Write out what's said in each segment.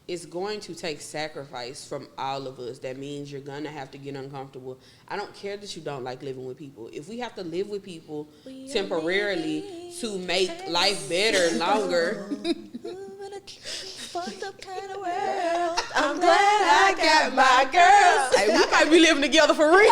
it's going to take sacrifice from all of us. That means you're going to have to get uncomfortable. I don't care that you don't like living with people. If we have to live with people temporarily to make life better, longer. Fucked up kind of world. I'm glad I got my girls. Hey, we might be living together for real.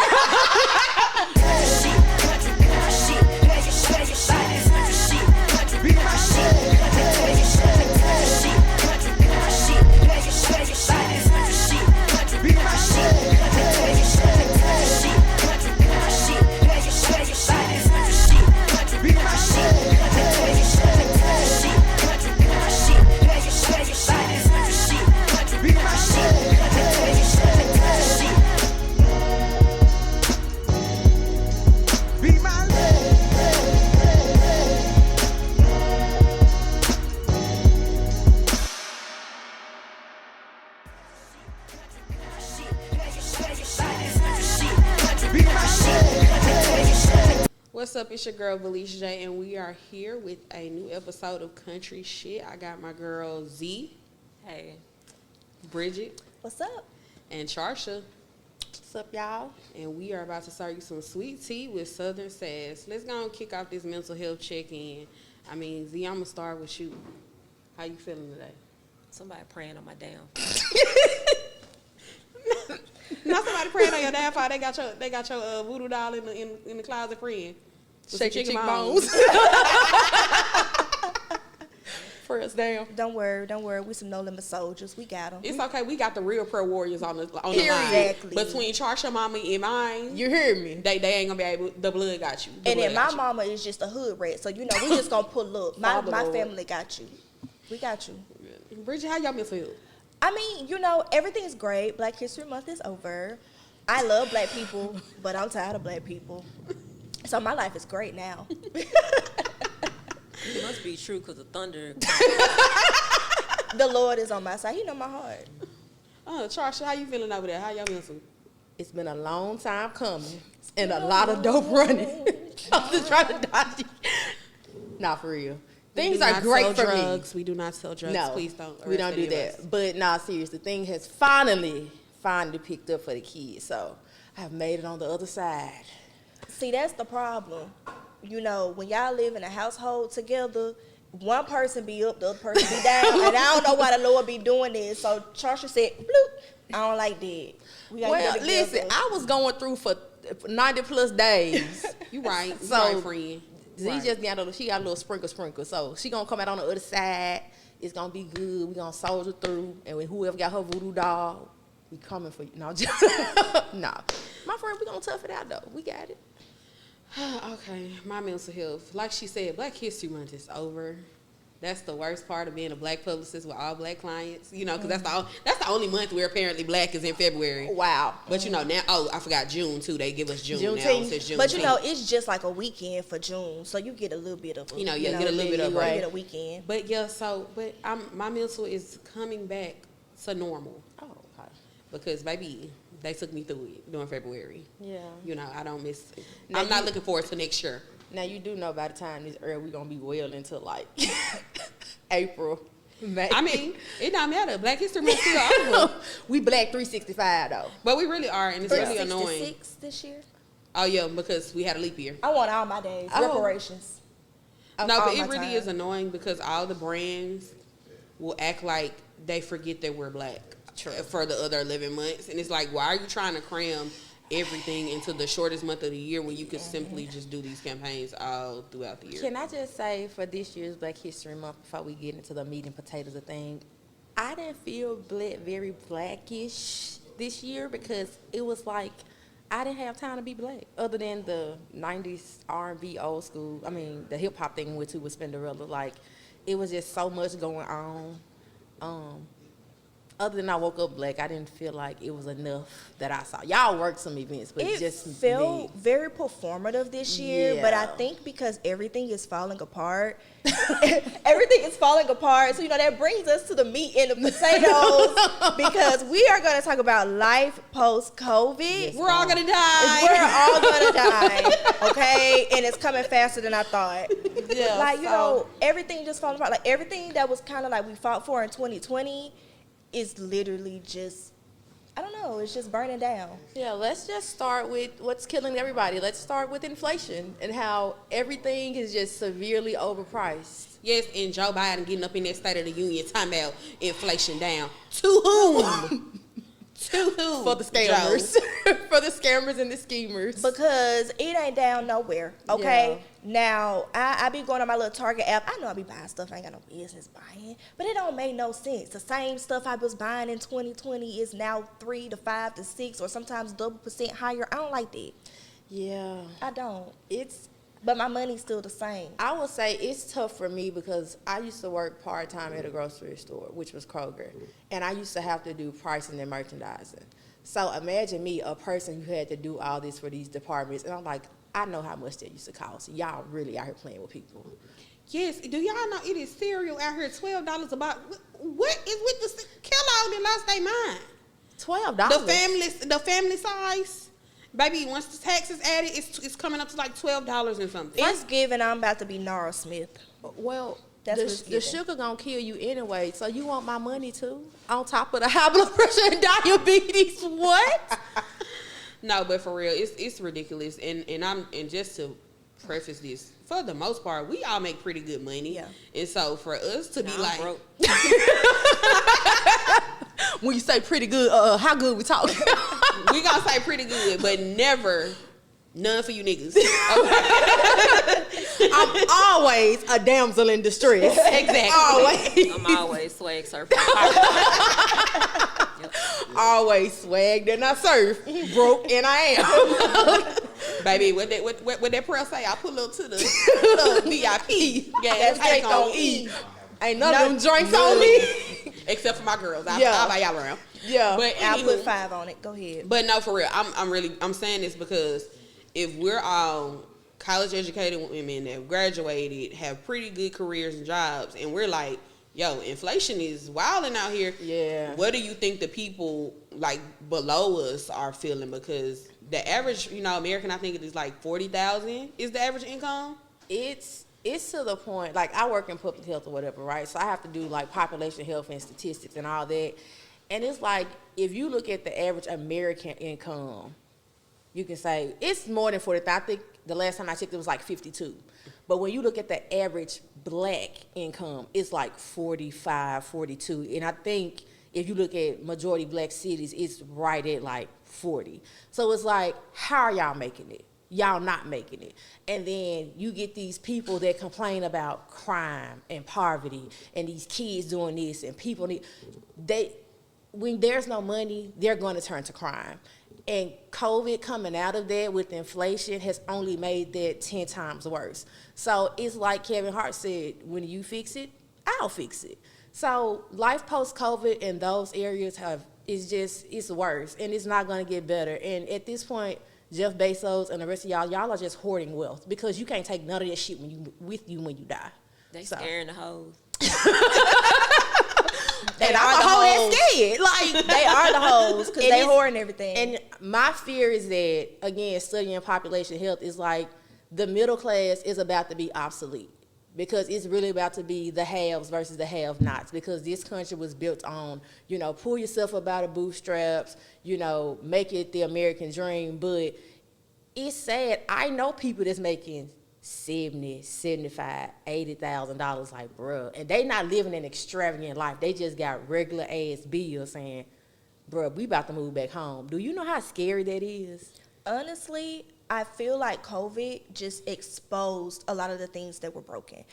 What's up? It's your girl, Felicia J, and we are here with a new episode of Country Shit. I got my girl, Z. Hey. Bridget. What's up? And Charsha. What's up, y'all? And we are about to serve you some sweet tea with Southern Sass. Let's go and kick off this mental health check-in. I mean, Z, I'm going to start with you. How you feeling today? Somebody praying on my damn. Not somebody praying on your damn fire. They got your voodoo doll in the closet praying. Shaking chicken bones. Prayers down. Don't worry. We some no limit soldiers. We got them. It's okay. We got the real prayer warriors on the line. Exactly. Between Charsha mama and mine, You hear me? they ain't gonna be able. The blood got you. And then my mama is just a hood rat, so we just gonna pull up. My family got you. We got you. Bridget, how y'all mental health? I mean, everything's great. Black History Month is over. I love black people, but I'm tired of black people. So my life is great now. It must be true because the thunder. The Lord is on my side. He know my heart. Charsha, how you feeling over there? How y'all mental? It's been a long time coming and a lot of dope running. I'm just trying to dodge it. Not for real. Things are great for drugs. We do not sell drugs. No, Please don't. We don't do that. But nah, seriously, the thing has finally picked up for the kids. So I have made it on the other side. See, that's the problem. When y'all live in a household together, one person be up, the other person be down, and I don't know why the Lord be doing this. So Charsha said, bloop, I don't like that. Well, listen, I was going through for 90 plus days. You right. So, you right, friend. Z just she got a little sprinkle. So she gonna come out on the other side. It's gonna be good. We gonna soldier through. And when whoever got her voodoo doll, we coming for you. No, nah. My friend, we gonna tough it out though. We got it. Okay, my mental health. Like she said, Black History Month is over. That's the worst part of being a black publicist with all black clients. Because that's the only month where apparently black is in February. Wow. But now, I forgot June too. They give us June now. It says June. But it's just like a weekend for June, so you get a little bit of get a little bit of right. Get a weekend. But my mental is coming back to normal. Oh, okay. Because baby, they took me through it during February. Yeah. I don't miss it. Now I'm not looking forward to next year. Now you do know by the time this early, we're gonna be well into like April, May. I mean, it don't matter. Black History Month still over. We black 365 though. But we really are, and it's really annoying. 366 this year. Oh yeah, because we had a leap year. I want all my days. Reparations. No, but it really is annoying because all the brands will act like they forget that we're black for the other 11 months, and it's like, why are you trying to cram everything into the shortest month of the year when you could simply just do these campaigns all throughout the year? Can I just say, for this year's Black History Month, before we get into the meat and potatoes of thing, I didn't feel very blackish this year because it was like I didn't have time to be black other than the 90s R&B old school. I mean, the hip hop thing we went to with Spinderella. Like, it was just so much going on. Other than I woke up black, I didn't feel like it was enough that I saw. Y'all worked some events, but it just felt very performative this year. Yeah. But I think because everything is falling apart, so that brings us to the meat and the potatoes because we are going to talk about life post COVID. We're all gonna die. We're all gonna die. Okay, and it's coming faster than I thought. Yeah, everything just falling apart. Like everything that was kind of like we fought for in 2020. it's literally just, I don't know, it's just burning down. Yeah, let's just start with what's killing everybody. Let's start with inflation and how everything is just severely overpriced. Yes, and Joe Biden getting up in that State of the Union talking about inflation down. To whom? To whom? For the scammers. For the scammers and the schemers. Because it ain't down nowhere, okay? Now, I be going on my little Target app. I know I be buying stuff I ain't got no business buying, but it don't make no sense. The same stuff I was buying in 2020 is now 3 to 5 to 6 or sometimes double % higher. I don't like that. Yeah. I don't. It's, But my money's still the same. I will say it's tough for me because I used to work part-time at a grocery store, which was Kroger, and I used to have to do pricing and merchandising. So imagine me, a person who had to do all this for these departments, and I'm like, I know how much that used to cost. Y'all really out here playing with people. Yes, do y'all know it is cereal out here $12 about? What is with the Kellogg that lost their mind? $12. The family size. Baby, once the tax is added, it's coming up to like $12 and something. Thanksgiving, I'm about to be Nara Smith. Well, That's what it's the giving. sugar gonna kill you anyway, so you want my money too? On top of the high blood pressure and diabetes, what? No, but for real, it's ridiculous. And just to preface this, for the most part, we all make pretty good money. Yeah. And so for us to be I'm like, broke. When you say pretty good, how good we talking? we gonna say pretty good, but never none for you niggas. I'm always a damsel in distress. Exactly. Always. I'm always swag surfing. Yep. Always swagged and I surf. Broke and I am. Baby, what that prayer say? I pull up to the VIP. That's take ain't on gonna E. eat. Ain't none of them drinks on me. Except for my girls. I'll buy y'all around. Yeah. But I'll anywho, put 5 on it. Go ahead. But no, for real, I'm saying this because if we're all college educated women that have graduated, have pretty good careers and jobs, and we're like, yo, inflation is wilding out here. Yeah. What do you think the people like below us are feeling? Because the average, American, I think it is like 40,000 is the average income. It's to the point, like I work in public health or whatever, right? So I have to do like population health and statistics and all that. And it's like, if you look at the average American income, you can say it's more than 40,000. I think the last time I checked, it was like 52. But when you look at the average black income, it's like 45, 42. And I think if you look at majority black cities, it's right at like 40. So it's like, how are y'all making it? Y'all not making it. And then you get these people that complain about crime and poverty and these kids doing this and people when there's no money, they're going to turn to crime. And COVID coming out of that with inflation has only made that 10 times worse. So it's like Kevin Hart said, when you fix it, I'll fix it. So life post-COVID in those areas it's worse and it's not going to get better. And at this point, Jeff Bezos and the rest of y'all are just hoarding wealth because you can't take none of that shit when you die. They scaring the hoes. They are the hoes. Scared. Like They are the hoes because they hoarding everything. And my fear is that, again, studying population health is like the middle class is about to be obsolete because it's really about to be the haves versus the have-nots because this country was built on, pull yourself up out of bootstraps, make it the American dream. But it's sad. I know people that's making $70,000, $75,000, $80,000, like, bruh, and they not living an extravagant life. They just got regular ass bills saying, bruh, we about to move back home. Do you know how scary that is? Honestly, I feel like COVID just exposed a lot of the things that were broken.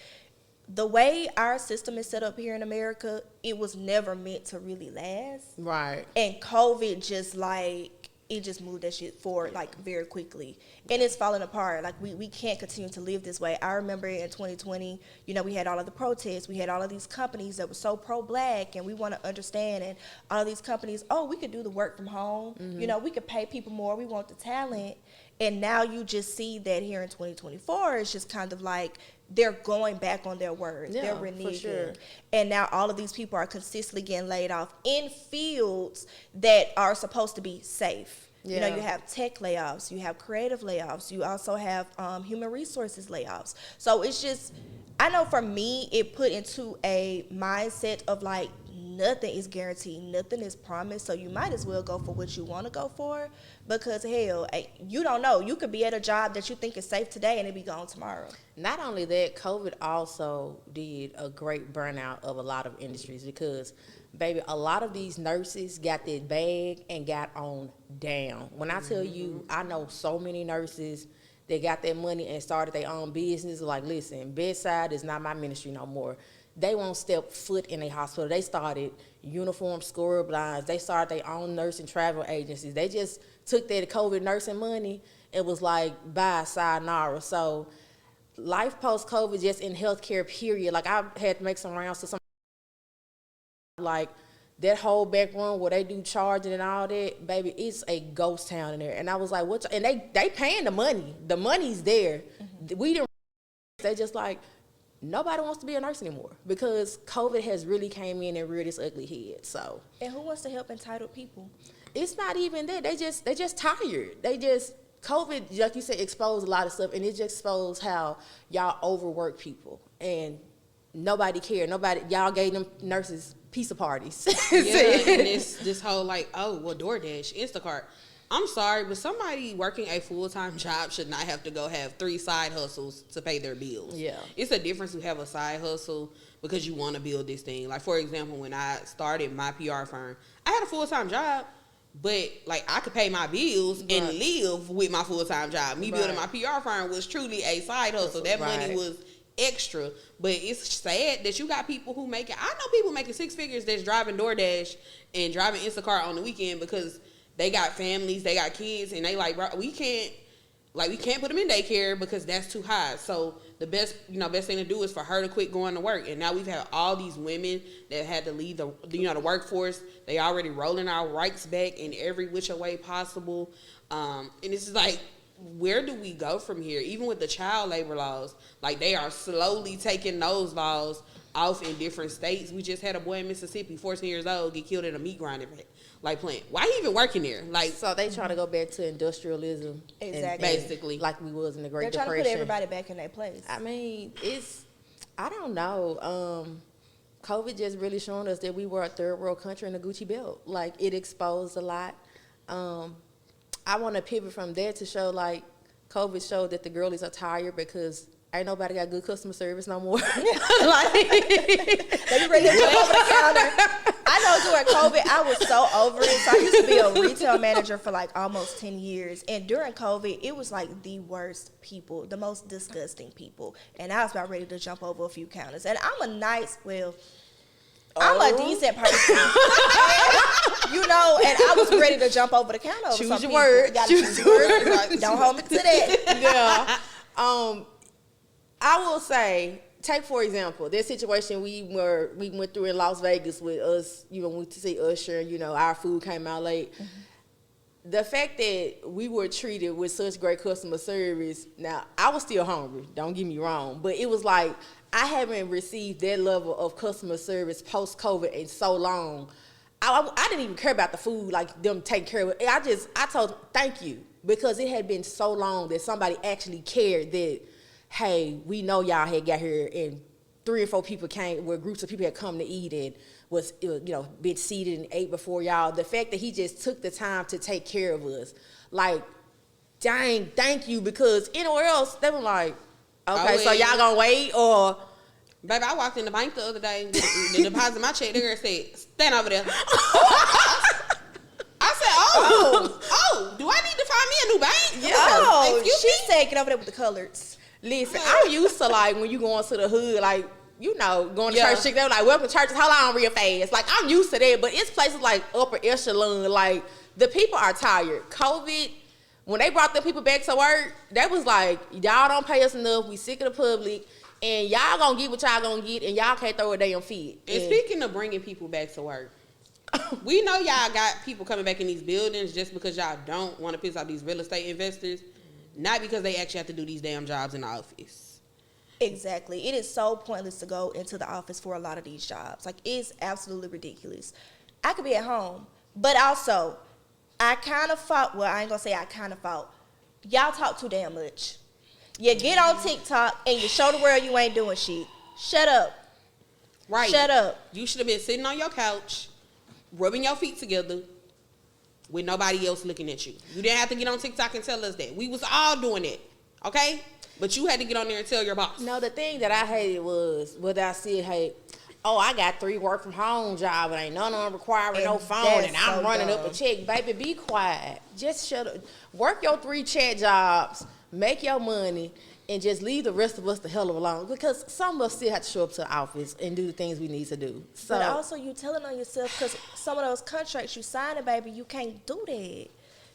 The way our system is set up here in America, it was never meant to really last. Right. And COVID just moved that shit forward like very quickly. And it's falling apart. Like we can't continue to live this way. I remember in 2020, we had all of the protests. We had all of these companies that were so pro-black and we want to understand. And all of these companies, we could do the work from home. Mm-hmm. We could pay people more. We want the talent. And now you just see that here in 2024, it's just kind of like they're going back on their words. Yeah, they're reneging. for sure. And now all of these people are consistently getting laid off in fields that are supposed to be safe. Yeah. You have tech layoffs, you have creative layoffs, you also have human resources layoffs. So it's just, I know for me, it put into a mindset of like nothing is guaranteed, nothing is promised. So you might as well go for what you want to go for, because hell, you don't know. You could be at a job that you think is safe today and it be gone tomorrow. Not only that, COVID also did a great burnout of a lot of industries because, baby, a lot of these nurses got that bag and got on down. When I tell you, I know so many nurses that got that money and started their own business. Like, listen, bedside is not my ministry no more. They won't step foot in a hospital. They started uniform scrub lines. They started their own nursing travel agencies. They just took that COVID nursing money and was like, bye, sayonara. So life post-COVID, just in healthcare, period. Like, I had to make some rounds to some, like, that whole back room where they do charging and all that, baby, it's a ghost town in there. And I was like, what? And they paying the money. The money's there. We didn't. They just like, nobody wants to be a nurse anymore because COVID has really came in and reared its ugly head. So. And who wants to help entitled people? It's not even that. They just tired. COVID, like you said, exposed a lot of stuff, and it just exposed how y'all overwork people and nobody cared. Y'all gave them nurses pizza parties. Yeah, and this whole like, oh, well, DoorDash, Instacart. I'm sorry, but somebody working a full-time job should not have to go have 3 side hustles to pay their bills. Yeah. It's a difference to have a side hustle because you want to build this thing. Like, for example, when I started my PR firm, I had a full-time job, but, like, I could pay my bills and live with my full-time job. Me building my PR firm was truly a side hustle. That money was extra. But it's sad that you got people who make it. I know people making 6 figures that's driving DoorDash and driving Instacart on the weekend because they got families, they got kids, and they like, bro, we can't put them in daycare because that's too high. So the best thing to do is for her to quit going to work. And now we've had all these women that had to leave the workforce. They already rolling our rights back in every which way possible. And it's just like, where do we go from here? Even with the child labor laws, like they are slowly taking those laws off in different states. We just had a boy in Mississippi, 14 years old, get killed in a meat grinding plant. Why he even working there? Like, so they trying to go back to industrialism, exactly, basically, like we was in the Great They're Depression. Trying to put everybody back in their place. I mean, I don't know. COVID just really showing us that we were a third world country in a Gucci belt. Like, it exposed a lot. I want to pivot from there to show, like, COVID showed that the girlies are tired because ain't nobody got good customer service no more. Like, they be ready to jump over the counter. I know during COVID, I was so over it. So I used to be a retail manager for like almost 10 years. And during COVID, it was like the worst people, the most disgusting people. And I was about ready to jump over a few counters. And I'm a decent person. And I was ready to jump over the counter. Choose your words. Choose your words. Don't hold me to that. Yeah. I will say, take for example, this situation we went through in Las Vegas with us, we went to see Usher, our food came out late. Mm-hmm. The fact that we were treated with such great customer service, now, I was still hungry, don't get me wrong, but it was like, I haven't received that level of customer service post-COVID in so long. I didn't even care about the food, like them taking care of it. I told them, thank you, because it had been so long that somebody actually cared that, hey, we know y'all had got here and 3 or 4 people came, where groups of people had come to eat and was, been seated and ate before y'all. The fact that he just took the time to take care of us, like, dang, thank you, because anywhere else, they were like, okay, so y'all gonna wait, or? Baby, I walked in the bank the other day, to deposit my check, the girl said, stand over there. I said, do I need to find me a new bank? Yo, she's taking over there with the coloreds. Listen, I'm used to, like, when you go into the hood, like, going to church, they're like, welcome to churches, hold on real fast. Like, I'm used to that, but it's places like upper echelon, like, the people are tired. COVID, when they brought the people back to work, that was like, y'all don't pay us enough, we sick of the public, and y'all gonna get what y'all gonna get, and y'all can't throw a damn fit. And speaking of bringing people back to work, we know y'all got people coming back in these buildings just because y'all don't want to piss off these real estate investors. Not because they actually have to do these damn jobs in the office. Exactly. It is so pointless to go into the office for a lot of these jobs. Like, it's absolutely ridiculous. I could be at home, but also, I ain't gonna say I kind of fought. Y'all talk too damn much. You get on TikTok and you show the world you ain't doing shit. Shut up. Right. Shut up. You should have been sitting on your couch, rubbing your feet together with nobody else looking at you. You didn't have to get on TikTok and tell us that. We was all doing it, okay? But you had to get on there and tell your boss. No, the thing that I hated was what I said, hey, I got 3 work from home jobs and ain't none of them requiring no phone and I'm running up a check. Baby, be quiet. Just shut up. Work your 3 chat jobs, make your money, and just leave the rest of us the hell alone. Because some of us still have to show up to the office and do the things we need to do. So, But also you telling on yourself, because some of those contracts you signing, baby, you can't do that.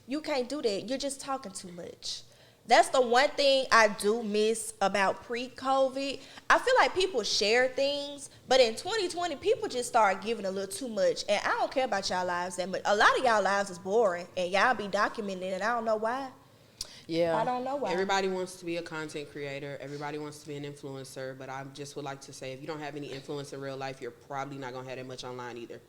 You can't do that. You're just talking too much. That's the one thing I do miss about pre-COVID. I feel like people share things, but in 2020, people just start giving a little too much. And I don't care about y'all lives that much. A lot of y'all lives is boring, and y'all be documenting it, and I don't know why. yeah. I don't know why. Everybody wants to be a content creator. Everybody wants to be an influencer. But I just would like to say, if you don't have any influence in real life, you're probably not going to have that much online either.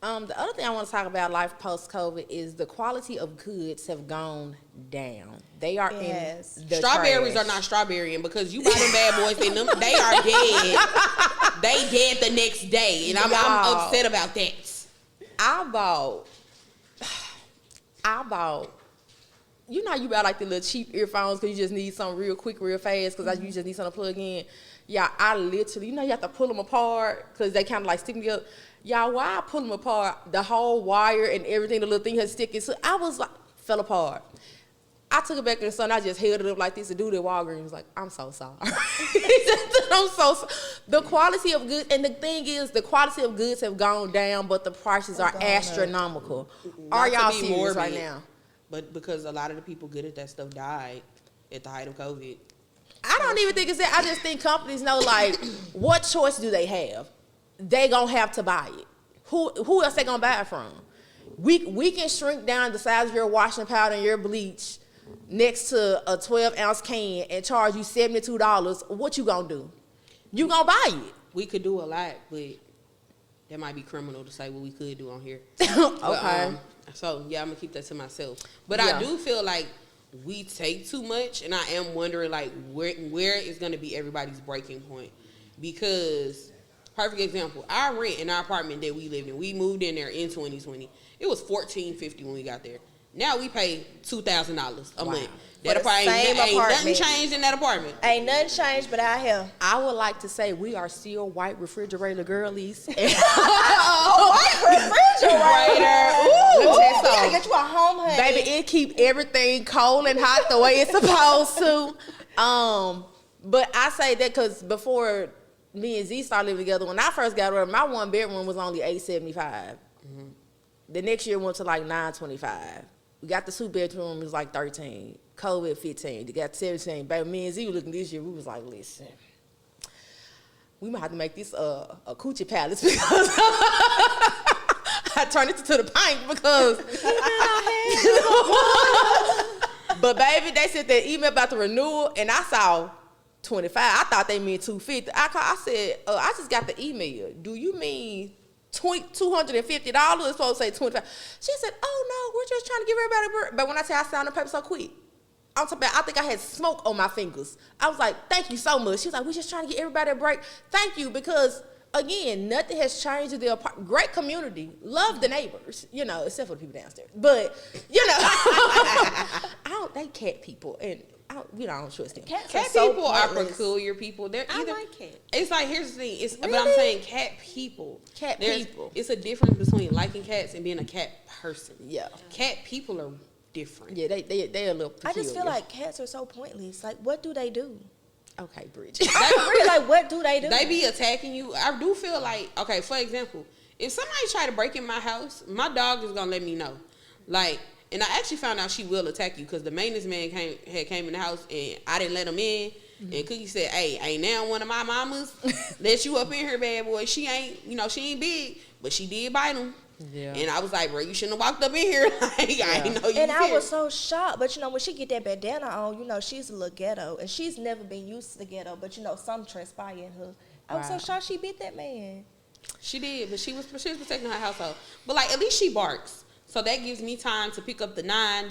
The other thing I want to talk about life post-COVID is the quality of goods have gone down. They are in the Strawberries trash. are not strawberrying because you buy them bad boys in them. They are dead. They dead the next day. And I'm upset about that. I bought, you know how you buy like the little cheap earphones because you just need something real quick, real fast because you just need something to plug in. Yeah, I literally, you have to pull them apart because they kind of like stick together. Y'all, why I pull them apart, the whole wire and everything, the little thing had sticking. So I was like, fell apart. I took it back in the sun. I just held it up like this. The dude at Walgreens was like, I'm so sorry. I'm so sorry. The quality of goods, and the thing is, the quality of goods have gone down, but the prices are astronomical. Are y'all serious right now? But because a lot of the people good at that stuff died at the height of COVID. I don't even think it's that. I just think companies know, like, what choice do they have? They gonna have to buy it. Who else they gonna buy it from? We can shrink down the size of your washing powder and your bleach next to a 12-ounce can and charge you $72. What you gonna do? You gonna buy it? We could do a lot, but that might be criminal to say what we could do on here. Okay. So yeah, I'm gonna keep that to myself. But Yeah. I do feel like we take too much, and I am wondering like where is gonna be everybody's breaking point, because. Perfect example. Our rent in our apartment that we lived in, we moved in there in 2020. It was $1,450 when we got there. Now we pay $2,000 a month. That apartment ain't nothing changed in that apartment. Ain't nothing changed but our hair. I would like to say we are still white refrigerator girlies. White refrigerator. Ooh, Let me tell you we gotta something. get you a home, honey. Baby, it keep everything cold and hot the way it's supposed to. But I say that because before me and Z started living together, when I first got her, my 1 bedroom was only $875. Mm-hmm. The next year went to like $925. We got the 2 bedroom, it was like $13. COVID, $15. They got $17. Baby, me and Z were looking this year, we was like, listen, we might have to make this a coochie palace because I turned it to the pint because but baby, they sent that email about the renewal and I saw 25. I thought they meant 250. I said, I just got the email. Do you mean $250? It's supposed to say 25. She said, oh no, we're just trying to give everybody a break. But when I say I signed the paper so quick, I'm talking about, I think I had smoke on my fingers. I was like, thank you so much. She was like, we're just trying to get everybody a break. Thank you, because again, nothing has changed in the apartment. Great community. Love the neighbors, except for the people downstairs. But, they cat people. And I don't trust them. Cat people are peculiar people. They're either. I like cats. It's like, here's the thing. But Really? I'm saying cat people. People. It's a difference between liking cats and being a cat person. Yeah. Cat people are different. Yeah, they're a little peculiar. I just feel like cats are so pointless. Like, what do they do? Okay, Bridget. Really, like, what do they do? They be attacking you. I do feel like, okay, for example, if somebody try to break in my house, my dog is gonna let me know. Like, and I actually found out she will attack you because the maintenance man came in the house and I didn't let him in. Mm-hmm. And Cookie said, hey, ain't now one of my mamas let you up in here, bad boy. She ain't big, but she did bite him. Yeah. And I was like, bro, you shouldn't have walked up in here. Like, I didn't know you and was I here. was so shocked. But, when she get that bandana on, she's a little ghetto. And she's never been used to the ghetto. But, something transpired in her. I was so shocked she bit that man. She did, but she was protecting her household. But, like, at least she barks. So that gives me time to pick up the 9,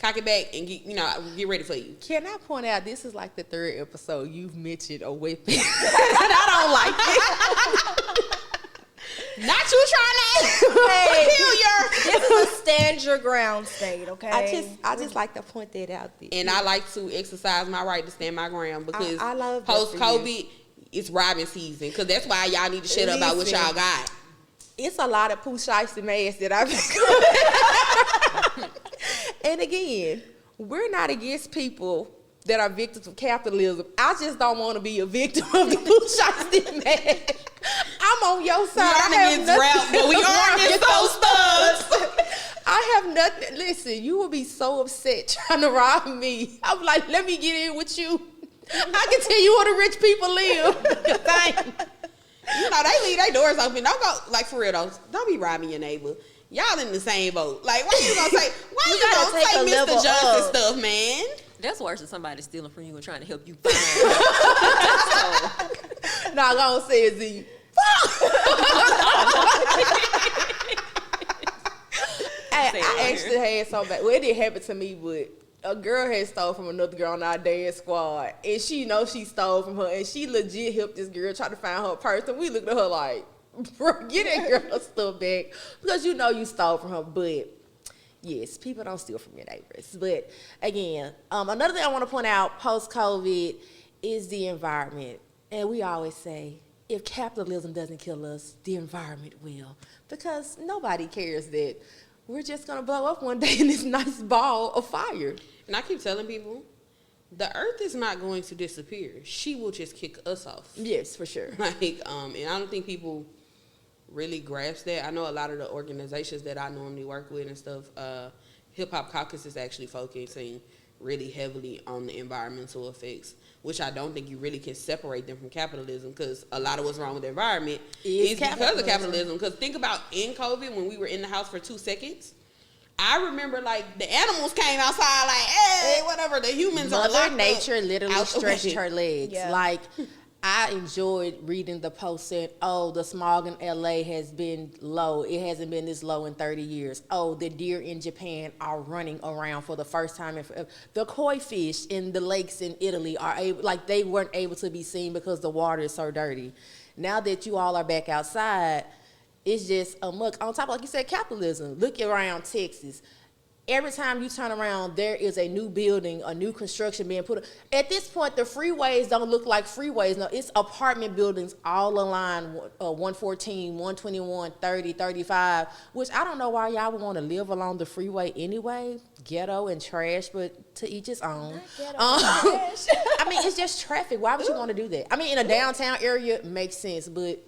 cock it back and get ready for you. Can I point out this is like the 3rd episode you've mentioned a weapon, and I don't like it. Not you trying to kill your. This is a stand your ground state, okay? I just like to point that out there. And I like to exercise my right to stand my ground because I love that post for COVID, it's robbing season. Because that's why y'all need to shut up about what y'all got. It's a lot of Pooh Shiesty mess that I've been. And again, we're not against people that are victims of capitalism. I just don't want to be a victim of the Pooh Shiesty mess. I'm on your side. We aren't against rap, but we are against those thugs. I have nothing. Listen, you will be so upset trying to rob me. I'm like, let me get in with you. I can tell you where the rich people live. They leave their doors open. Don't go, like, for real though. Don't be robbing your neighbor. Y'all in the same boat. Like, what you gonna say? Why you gonna say Mr. Johnson stuff, man? That's worse than somebody stealing from you and trying to help you find. Nah, gonna say it, Z. I actually had so bad. Well, it didn't happen to me, but a girl had stole from another girl on our dance squad, and she knows she stole from her, and she legit helped this girl try to find her purse. And we looked at her like, bro, get that girl her stuff back because you know you stole from her. But yes, people don't steal from your neighbors. But again, another thing I want to point out post-COVID is the environment. And we always say, if capitalism doesn't kill us, the environment will. Because nobody cares that we're just going to blow up one day in this nice ball of fire. And I keep telling people, the earth is not going to disappear. She will just kick us off. Yes, for sure. And I don't think people really grasp that. I know a lot of the organizations that I normally work with and stuff, Hip Hop Caucus is actually focusing really heavily on the environmental effects, which I don't think you really can separate them from capitalism, because a lot of what's wrong with the environment is because of capitalism. Because think about in COVID when we were in the house for 2 seconds. I remember, like, the animals came outside, like, hey, whatever. The humans are Mother Nature literally stretched her legs. Yeah. Like, I enjoyed reading the post saying, oh, the smog in LA has been low. It hasn't been this low in 30 years. Oh, the deer in Japan are running around for the first time. The koi fish in the lakes in Italy are able, like, they weren't able to be seen because the water is so dirty. Now that you all are back outside, it's just a muck. On top of, like you said, capitalism. Look around Texas. Every time you turn around, there is a new building, a new construction being put up. At this point, the freeways don't look like freeways. No, it's apartment buildings all along 114, 121, 30, 35, which I don't know why y'all would want to live along the freeway anyway. Ghetto and trash, but to each his own. I mean, it's just traffic. Why would you want to do that? I mean, in a downtown area, makes sense, but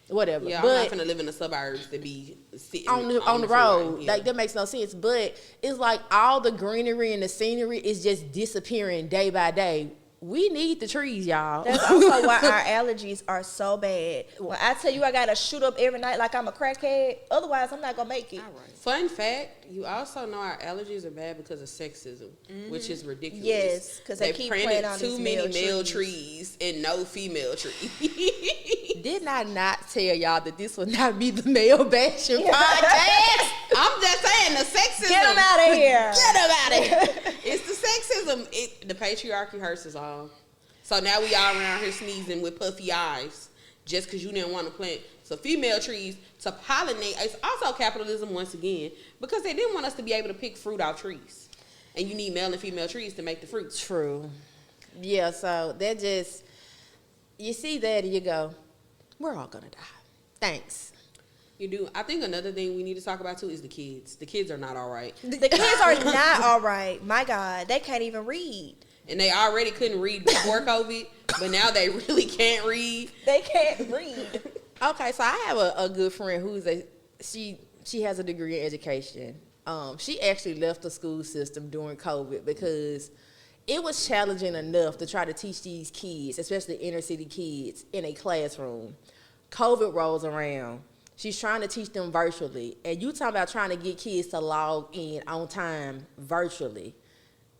whatever. Yeah, but I'm not gonna live in the suburbs to be sitting on the road. Yeah. Like, that makes no sense. But it's like all the greenery and the scenery is just disappearing day by day. We need the trees, y'all. That's also why our allergies are so bad. When I tell you I gotta shoot up every night like I'm a crackhead, otherwise I'm not gonna make it. All right. Fun fact, you also know our allergies are bad because of sexism, which is ridiculous. Yes, 'cause they keep planted planting all too these many male male trees. trees and no female trees. Did I not tell y'all that this would not be the male bashing podcast? I'm just saying the sexism. Get them out of here. Get them out of here. It's the sexism. The patriarchy hurts us all. So now we all around here sneezing with puffy eyes just because you didn't want to plant some female trees to pollinate. It's also capitalism once again because they didn't want us to be able to pick fruit off trees. And you need male and female trees to make the fruit. True. Yeah, so that just, you see that and you go, we're all going to die. Thanks. You do. I think another thing we need to talk about too is the kids. The kids are not all right. The kids are not all right. My God, they can't even read. And they already couldn't read before COVID, but now they really can't read. They can't read. Okay, so I have a good friend who's she has a degree in education. She actually left the school system during COVID because it was challenging enough to try to teach these kids, especially inner city kids, in a classroom. COVID rolls around. She's trying to teach them virtually. And you talking about trying to get kids to log in on time virtually.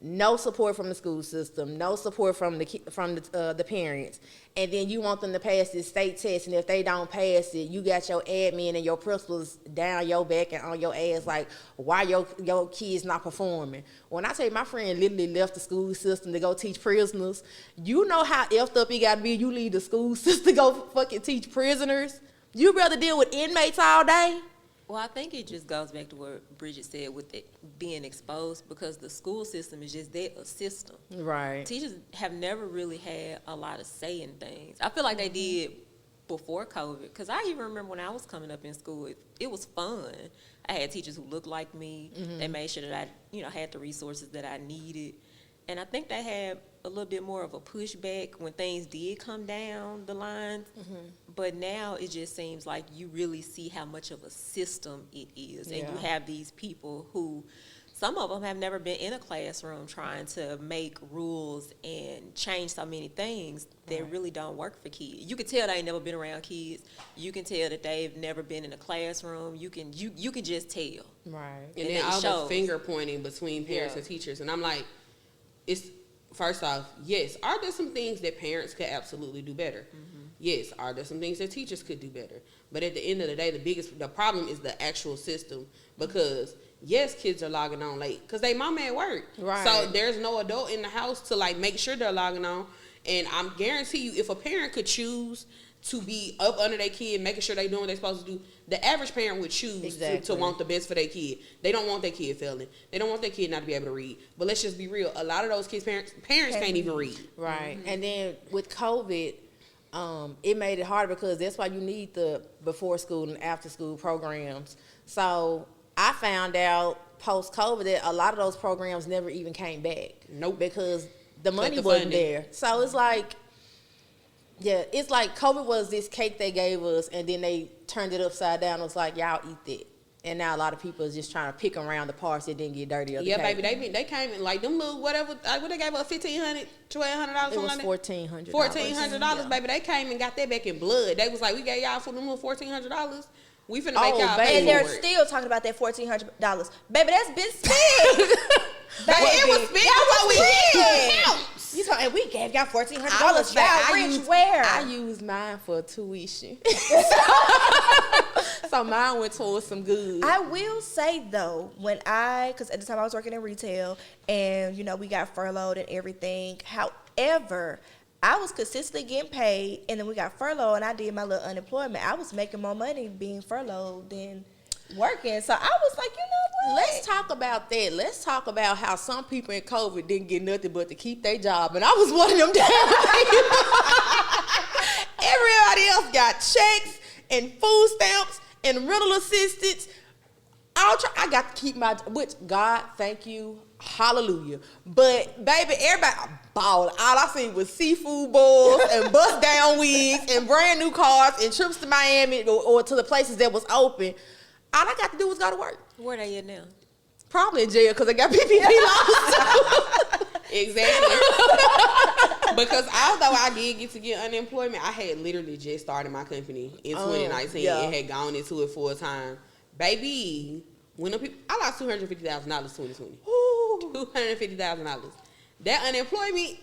no support from the school system, no support from the parents, and then you want them to pass this state test, and if they don't pass it, you got your admin and your principals down your back and on your ass like, why your kids not performing? When I tell you, my friend literally left the school system to go teach prisoners, you know how effed up it got to be. You leave the school system to go fucking teach prisoners. You rather deal with inmates all day? Well, I think it just goes back to what Bridget said with it being exposed, because the school system is just a system. Right. Teachers have never really had a lot of say in things. I feel like they did before COVID, because I even remember when I was coming up in school, it was fun. I had teachers who looked like me. They made sure that I, had the resources that I needed. And I think they had a little bit more of a pushback when things did come down the lines. But now it just seems like you really see how much of a system it is. And you have these people who, some of them have never been in a classroom trying to make rules and change so many things that really don't work for kids. You can tell they ain't never been around kids. You can tell that they've never been in a classroom. You can just tell. Right. And then all the finger pointing between parents and teachers. And I'm like, it's, first off, yes, are there some things that parents could absolutely do better? Yes, are there some things that teachers could do better? But at the end of the day, the problem is the actual system, because yes, kids are logging on late because they mama at work. Right. So there's no adult in the house to like make sure they're logging on. And I'm guarantee you, if a parent could choose to be up under their kid, making sure they're doing what they're supposed to do, the average parent would choose to want the best for their kid. They don't want their kid failing. They don't want their kid not to be able to read. But let's just be real. A lot of those kids' parents can't even read. Right. And then with COVID, it made it harder because that's why you need the before school and after school programs. So I found out post-COVID that a lot of those programs never even came back. Nope. Because the money wasn't there. So it's like, it's like COVID was this cake they gave us, and then they turned it upside down. It was like, y'all eat that. And now a lot of people is just trying to pick around the parts that didn't get dirty. Yeah, baby, they came in like them little whatever. What they gave us $1,500, $1,200. It was $1,400. $1,400, baby. They came and got that back in blood. They was like, we gave y'all for them little $1,400. We finna make y'all pay and they're for it. still talking about that $1,400. Baby, that's been spent. Baby, it was spent. That's what we did. You talking? And we gave y'all $1,400. I used mine for tuition. So mine went towards some good. I will say though, because at the time I was working in retail, and we got furloughed and everything. However, I was consistently getting paid, and then we got furloughed, and I did my little unemployment. I was making more money being furloughed than working. So I was like, you know what? Let's talk about that. Let's talk about how some people in COVID didn't get nothing but to keep their job, and I was one of them damn people. Everybody else got checks and food stamps and rental assistance. I got to keep my, which God, thank you, hallelujah. But baby, everybody balled. All I seen was seafood bowls and bust down wigs and brand new cars and trips to Miami or to the places that was open. All I got to do was go to work. Where they at now? Probably in jail because they got PPP loans. Exactly. Because although I did get unemployment, I had literally just started my company in 2019 and had gone into it full time. Baby, I lost $250,000 2020. $250,000. That unemployment,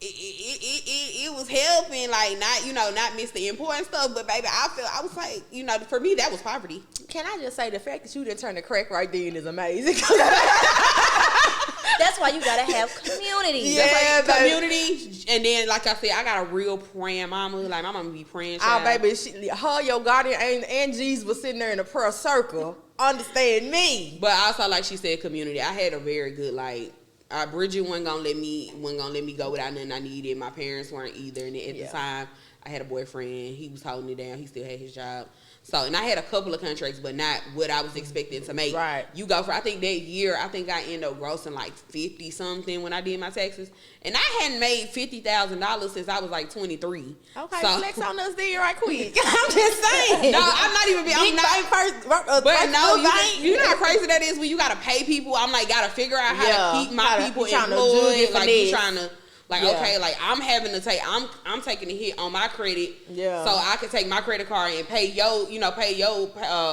it was helping, like not miss the important stuff, but baby, I was like, for me that was poverty. Can I just say the fact that you didn't turn to crack right then is amazing. That's why you gotta have community. Yeah, community. And then, like I said, I got a real praying mama. Like my mama be praying. Oh, baby, her, your guardian, and Jesus was sitting there in a prayer circle. Understand me. But also, like she said, community. I had a very good Bridget wasn't gonna let me go without nothing I needed. My parents weren't either, and at the time, I had a boyfriend. He was holding it down. He still had his job. So, and I had a couple of contracts, but not what I was expecting to make. Right. You go for, I think that year, I ended up grossing like 50 something when I did my taxes. And I hadn't made $50,000 since I was like 23. Okay, so, flex on us there right quick. I'm just saying. No, I'm not even being, you're not crazy that is when you got to pay people. I'm like, got to figure out how to keep my people employed. Like, you trying to Like, okay, like I'm having to take, I'm taking a hit on my credit, so I can take my credit card and pay your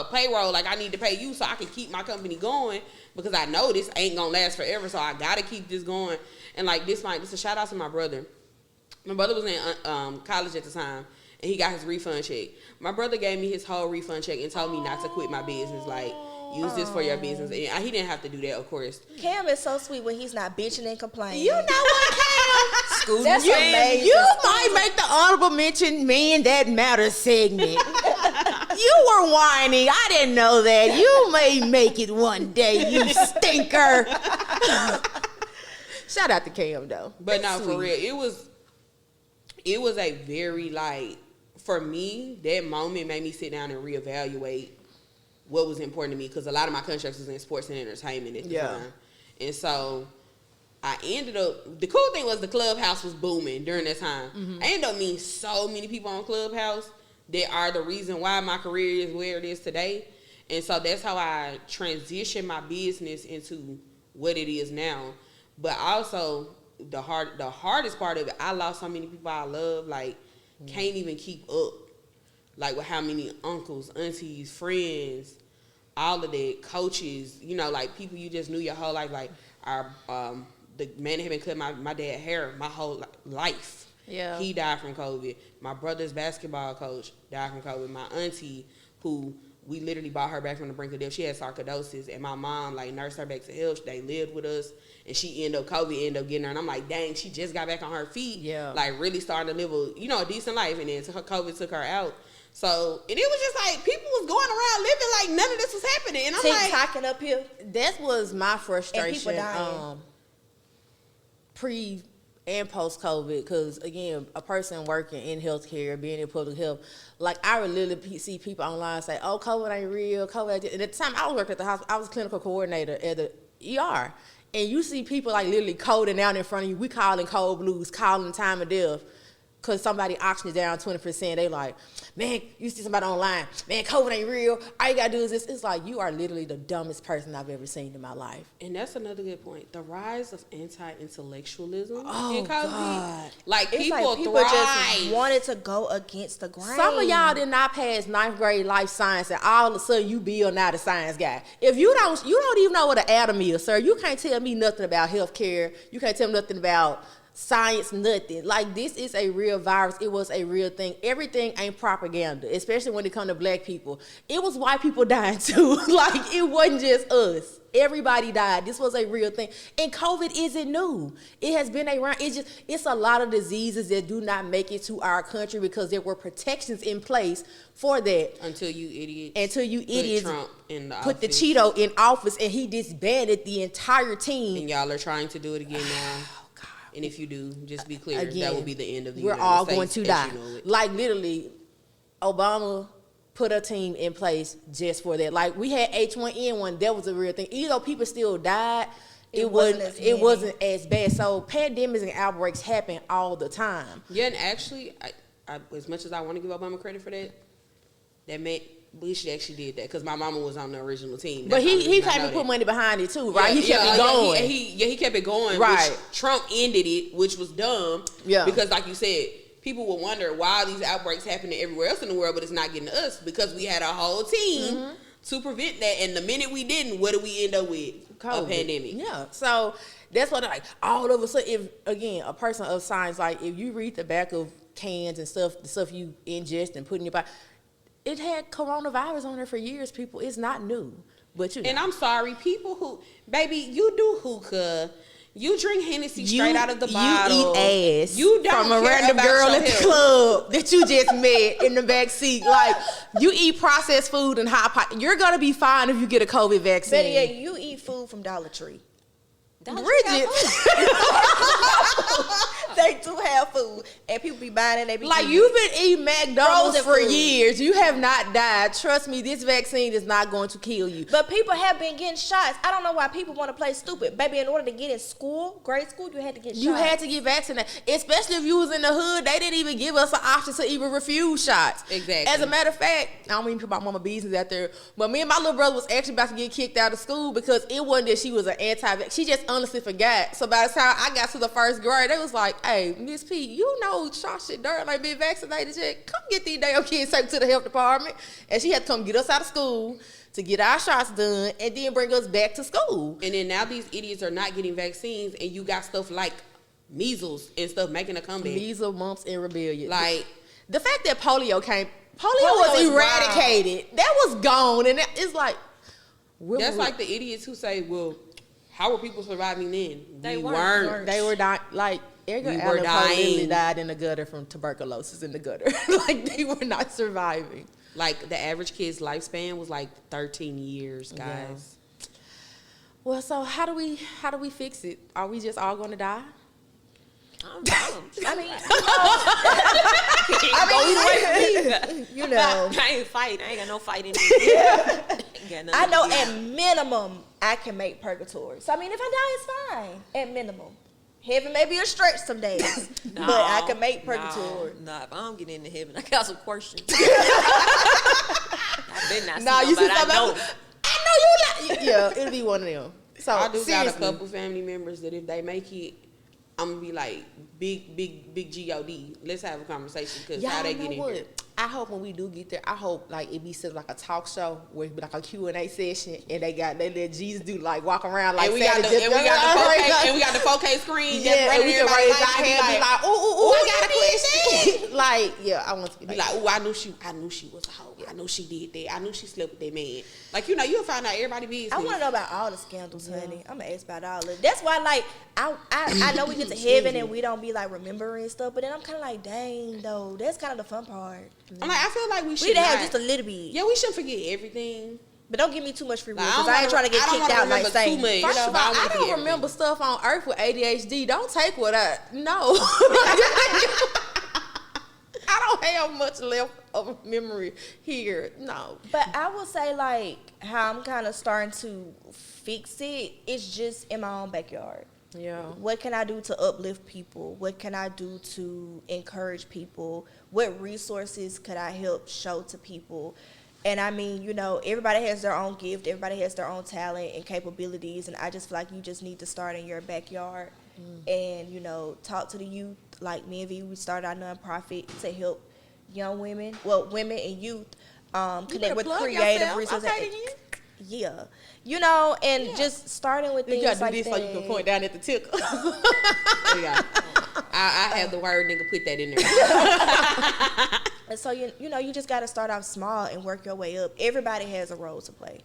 payroll. Like I need to pay you so I can keep my company going because I know this ain't gonna last forever. So I gotta keep this going. And like this a shout out to my brother. My brother was in college at the time, and he got his refund check. My brother gave me his whole refund check and told me not to quit my business. Like, use this for your business. And he didn't have to do that, of course. Cam is so sweet when he's not bitching and complaining. You know what, Cam? That's amazing. You might make the honorable mention Man That Matters segment. You were whining. I didn't know that. You may make it one day, you stinker. Shout out to Cam, though. But no, for real, it was a very, like, for me, that moment made me sit down and reevaluate what was important to me because a lot of my contracts was in sports and entertainment at the time. And so I ended up, the cool thing was the Clubhouse was booming during that time. I ended up meeting so many people on Clubhouse that are the reason why my career is where it is today. And so that's how I transitioned my business into what it is now. But also the hardest part of it, I lost so many people I love, like can't even keep up. Like with how many uncles, aunties, friends, all of that, coaches, you know, like people you just knew your whole life. Like our the man that had been cutting my dad's hair my whole life. Yeah. He died from COVID. My brother's basketball coach died from COVID. My auntie, who we literally brought her back from the brink of death, she had sarcoidosis, and my mom like nursed her back to health. They lived with us, and she ended up getting her. And I'm like, dang, she just got back on her feet. Yeah. Like really starting to live a decent life, and then COVID took her out. So, and it was just like, people was going around living like none of this was happening. And I'm TikToking up here. That was my frustration. And people dying. Pre and post COVID, because again, a person working in healthcare, being in public health, like I would literally see people online say, "Oh, COVID ain't real, COVID ain't." And at the time I was working at the hospital, I was a clinical coordinator at the ER, and you see people like literally coding out in front of you. We calling code blues, calling time of death. Because somebody auctioned it down 20%, they like, man, you see somebody online, man, COVID ain't real, all you gotta do is this. It's like, you are literally the dumbest person I've ever seen in my life. And that's another good point. The rise of anti-intellectualism in COVID. God. Like, people thrive. Just wanted to go against the grain. Some of y'all did not pass 9th grade life science, and all of a sudden you Bill Nye the science guy. If you don't even know what an atom is, sir. You can't tell me nothing about healthcare. You can't tell me nothing about science, nothing. Like, this is a real virus. It was a real thing. Everything ain't propaganda, especially when it comes to black people. It was white people dying too. Like, it wasn't just us. Everybody died. This was a real thing. And COVID isn't new. It has been around. It's a lot of diseases that do not make it to our country because there were protections in place for that. Until you idiots Trump in the put the Cheeto in office and he disbanded the entire team. And y'all are trying to do it again now. And if you do, just be clear, again, that will be the end of the United States. We're all going to die. Like, literally, Obama put a team in place just for that. Like, we had H1N1, that was a real thing. Even though people still died, it wasn't as bad. So pandemics and outbreaks happen all the time. Yeah, and actually, I as much as I want to give Obama credit for that, Bush actually did that because my mama was on the original team. But he came and put money behind it too, right? He kept it going. He kept it going. Right. Which Trump ended it, which was dumb. Yeah. Because like you said, people will wonder why these outbreaks happening everywhere else in the world, but it's not getting to us because we had a whole team to prevent that. And the minute we didn't, what do we end up with? COVID. A pandemic. Yeah. So that's what all of a sudden, if again, a person of science, like if you read the back of cans and stuff, the stuff you ingest and put in your body, it had coronavirus on there for years, people. It's not new. But And I'm sorry, people who, baby, you do hookah. You drink Hennessy straight out of the bottle. You eat ass you don't from a random girl at the club that you just met in the back seat. Like, you eat processed food and hot pot. You're going to be fine if you get a COVID vaccine. Better yet, you eat food from Dollar Tree. Bridget. They do have food, and people be buying it. They be like, you've been eating McDonald's for years. You have not died. Trust me, this vaccine is not going to kill you. But people have been getting shots. I don't know why people want to play stupid. Baby, in order to get in school, grade school, you had to get shots. You had to get vaccinated. Especially if you was in the hood. They didn't even give us an option to even refuse shots. Exactly. As a matter of fact, I don't even put my mama business out there, but me and my little brother was actually about to get kicked out of school because it wasn't that she was an anti-vax. She just honestly forgot. So by the time I got to the first grade, they was like, "Hey, Miss P, you know Shasha Durham ain't been vaccinated yet. Come get these damn kids taken to the health department." And she had to come get us out of school to get our shots done and then bring us back to school. And then now these idiots are not getting vaccines, and you got stuff like measles and stuff making a comeback. Measles, mumps, and rubella. Like, the fact that polio was is eradicated. That was gone, and it's like that's like the idiots who say, "Well, how were people surviving then?" They We weren't. They were not like Edgar We were Allan Poe dying. literally died in the gutter from tuberculosis in the gutter. Like they were not surviving. Like the average kid's lifespan was like 13 years, guys. Yeah. Well, so how do we fix it? Are we just all gonna die? I mean, you know, I ain't fighting. I ain't got no fighting. I I know at minimum I can make purgatory. So I mean, if I die, it's fine. At minimum, heaven may be a stretch some days, but I can make purgatory. Nah, if I don't get into heaven, I got some questions. I better not see Nah, you see nobody I know. something? I know you not. Yeah, it'll be one of them. So I do got a seriously. couple family members that if they make it, I'm gonna be like, big God. Let's have a conversation because Y'all how they know get in what? here. I hope when we do get there, I hope like it be something like a talk show where it be like a Q&A session and they let Jesus do like walk around like And we got the 4K and we got the 4K screen. yeah, and we can raise our hand and be like, ooh, I I got got a question. Like, yeah, I want to be Be like, like, oh, I knew she was a hoe. I know she did that. I knew she slept with that man. Like, you know, you'll find out everybody business. I want to know about all the scandals, honey. I'm gonna ask about all of it. That's why, like, I know we get to heaven and we don't be like remembering stuff, but then I'm kind of like, dang, though, that's kind of the fun part. I'm like, I feel like we We should need to have not- just a little bit. Yeah, we shouldn't forget everything. But don't give me too much free will Like, I because don't I ain't wanna- trying to get I don't kicked wanna out like remember Satan. too much. You First know? of all, I I don't wanna remember stuff on Earth with ADHD. Don't take what I know. I don't have much left of memory here. No. But I will say, like, how I'm kind of starting to fix it, it's just in my own backyard. Yeah. What can I do to uplift people? What can I do to encourage people? What resources could I help show to people? And I mean, you know, everybody has their own gift. Everybody has their own talent and capabilities. And I just feel like you just need to start in your backyard and, you know, talk to the youth. Like me and V, we started our nonprofit to help young women, women and youth connect with creative resources. Okay, then. Yeah. You know, and just starting with You things gotta do like this that. so you can point down at the ticker. Yeah. I have the word nigga put that in there. And so, you know, you just got to start off small and work your way up. Everybody has a role to play.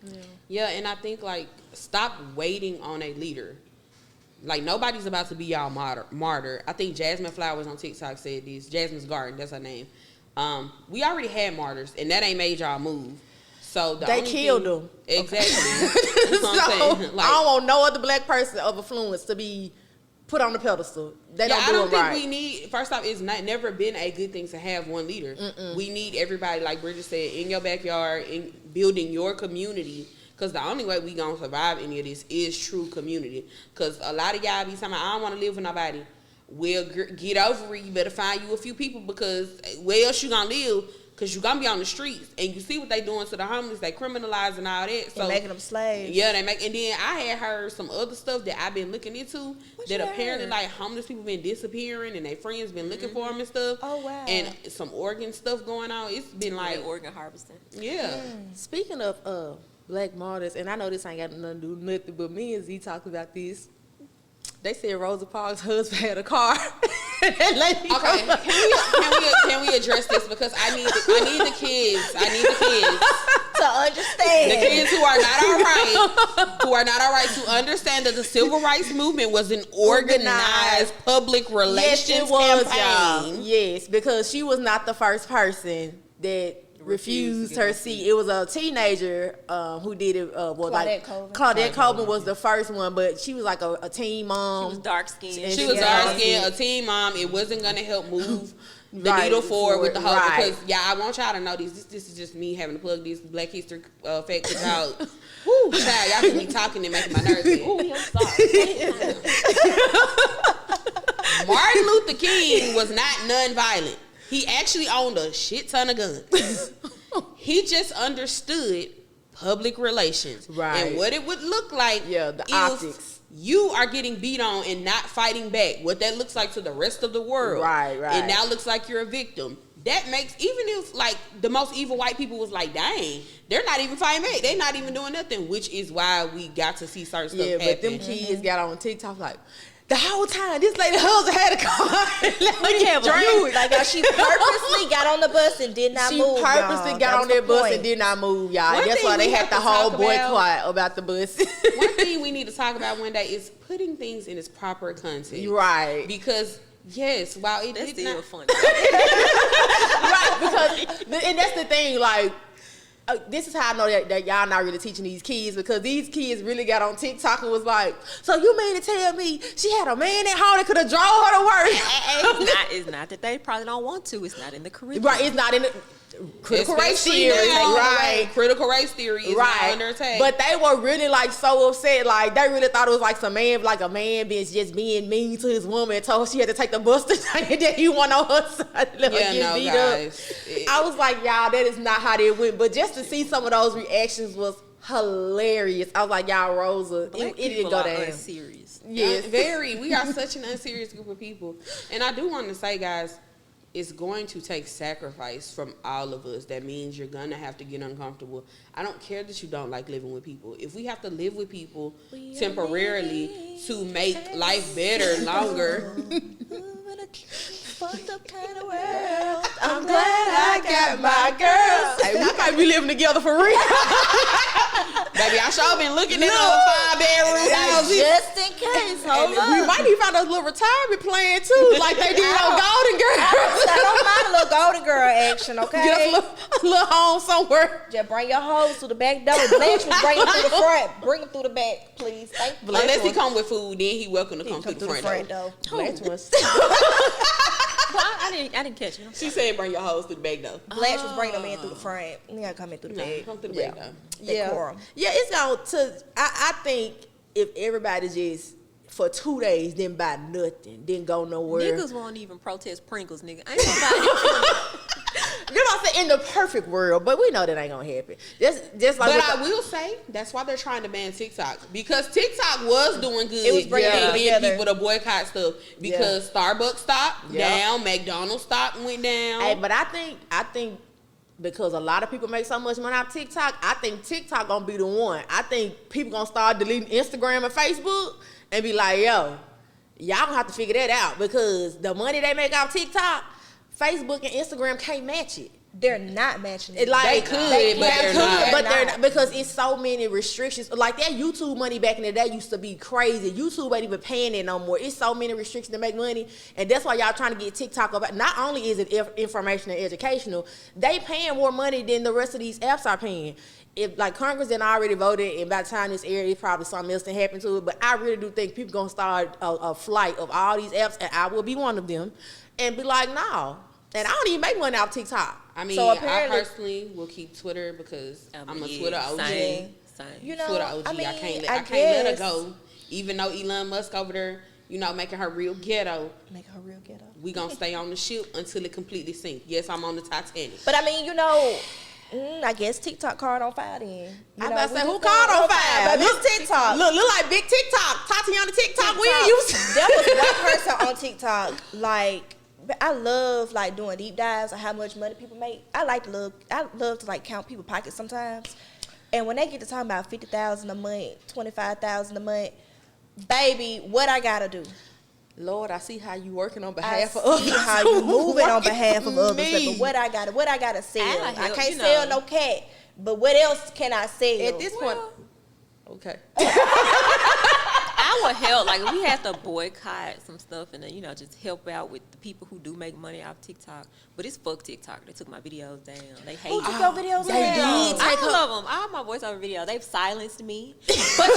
Yeah, and I think, like, stop waiting on a leader. Like, nobody's about to be y'all martyr. I think Jasmine Flowers on TikTok said this. Jasmine's Garden, that's her name. We already had martyrs, and that ain't made y'all move. So They killed them. Exactly. That's what I'm saying. Like, I don't want no other black person of influence to be put on the pedestal. They yeah, don't I do don't it think right. we need. First off, it's never been a good thing to have one leader. We need everybody, like Bridget said, in your backyard, in building your community. Because the only way we gonna survive any of this is true community. Because a lot of y'all be saying, I don't want to live with nobody. Well, get over it. You better find you a few people because where else you gonna live? Because you gonna be on the streets and you see what they doing to the homeless. They criminalizing all that. So And making them slaves. yeah, they make. And then I had heard some other stuff that I've been looking into What that you apparently heard? like homeless people been disappearing and their friends been looking for them and stuff. Oh, wow. And some organ stuff going on. It's been like organ harvesting. yeah. Speaking of black martyrs, and I know this ain't got nothing to do with nothing, but me and Z talked about this. They said Rosa Parks' husband had a car. That lady Okay, can we address this because I need the kids. I need the kids. To understand. The kids who are not all right to understand that the civil rights movement was an organized public relations Yes, it was, campaign. y'all. Yes, because she was not the first person that refused her seat. It was a teenager who did it. Claudette Colvin. Claudette Colvin was the first one, but she was like a teen She mom. was dark skinned. And She was Yeah. dark skinned, a teen mom. It wasn't gonna help move the Right, needle forward with the whole right. because I want y'all to know this is just me having to plug this Black History fact because y'all, whoo, child, y'all can be talking and making my nerves hit. Ooh, I'm sorry. Martin Luther King was not nonviolent. He actually owned a shit ton of guns. He just understood public relations. Right. And what it would look like the is optics. you are getting beat on and not fighting back. What that looks like to the rest of the world. Right. It now looks like you're a victim. That makes, even if like the most evil white people was like, dang, they're not even fighting back. They're not even doing nothing, which is why we got to see certain stuff happen. But them kids got on TikTok like, the whole time this lady husband had a car. Like she purposely got on the bus and did not move. She purposely got on that bus and did not move, y'all. One That's why thing they we had have the to whole talk boycott about the bus. One thing we need to talk about one day is putting things in its proper context. Right. Because yes, while it That's did still not funny. Right, because and that's the thing, like this is how I know that y'all not really teaching these kids, because these kids really got on TikTok and was like, so you mean to tell me she had a man at home that could have drove her to work? It's not that they probably don't want to. It's not in the curriculum. Right, it's not in the critical race Especially theory. now, Right. Critical race theory is now under attack. But they were really like so upset, like they really thought it was like some man, like a man just being mean to his woman and told her she had to take the bus tonight and that he went on her side to let her get beat guys. up. I was like, y'all, that is not how they went. But just to see some of those reactions was hilarious. I was like, y'all, Rosa, it didn't go down. Serious. Yes. Very. We are such an unserious group of people. And I do want to say, guys, it's going to take sacrifice from all of us. That means you're going to have to get uncomfortable. I don't care that you don't like living with people. If we have to live with people temporarily to make life better longer. Fucked up kind of world. I'm glad I got my girls. Hey, we might be living together for real. Baby, I sure been looking at those 5-bedroom houses. Just in case. Hold We on. might even find us a little retirement plan too, like they did on Golden Girls. I don't mind a little Golden Girl action, okay? Get a little home somewhere. Just bring your hoes to the back door. Blanche will bring them through the front. Bring them through the back, please. Thank you. Unless he come with food, then he welcome to come through the front door. Blanche was. Well, I didn't catch it. She said bring your hoes through the back door. Blanche was bringing them in through the front. You gotta come in through the No, back. come through the back door. Decorum. Yeah, it's going to. I think if everybody just for 2 days didn't buy nothing, didn't go nowhere. Niggas won't even protest Pringles, nigga. I ain't nobody. You know what I'm saying? In the perfect world, but we know that ain't gonna happen. Just like. But I will say that's why they're trying to ban TikTok, because TikTok was doing good. It was bringing and people getting together. people to boycott stuff because Starbucks stopped down, McDonald's stopped went down. Hey, but I think because a lot of people make so much money off TikTok, I think TikTok gonna be the one. I think people gonna start deleting Instagram and Facebook and be like, yo, y'all gonna have to figure that out, because the money they make off TikTok, Facebook and Instagram can't match it. They're not matching it. It like They could, but they're not. But they're not, because it's so many restrictions. Like that YouTube money back in the day used to be crazy. YouTube ain't even paying it no more. It's so many restrictions to make money, and that's why y'all trying to get TikTok up. Not only is it informational and educational, they paying more money than the rest of these apps are paying. If like Congress didn't already voted, and by the time this aired, it's probably something else that happened to it. But I really do think people gonna start a flight of all these apps, and I will be one of them, and be like, no. And I don't even make money off TikTok. I mean, So I apparently- personally will keep Twitter because I'm a Yeah, Twitter OG. Same. You know, Twitter OG. I mean, I can't let her guess- go. Even though Elon Musk over there, making her real ghetto, Make her real ghetto. we gonna stay on the ship until it completely sinks. Yes, I'm on the Titanic. But I mean, I guess TikTok card on fire then. I about to say, who called on fire? But it's TikTok. Look like big TikTok. Tatiana TikTok. We TikTok. ain't used. There was one person on TikTok, like, but I love like doing deep dives on how much money people make. I love to like count people's pockets sometimes. And when they get to talking about 50,000 a month, 25,000 a month, baby, what I gotta do? Lord, I see how you working on I behalf of see others. how you moving on Working behalf of for others. me. But what I gotta sell? I I help, can't you sell know. no cat. But what else can I sell? At this point, okay. I would help. Like, if we have to boycott some stuff and then, just help out with the people who do make money off TikTok. But it's fuck TikTok. They took my videos down. They hate Who it. took your videos They down? did. All of them. All my voiceover videos. They've silenced me. But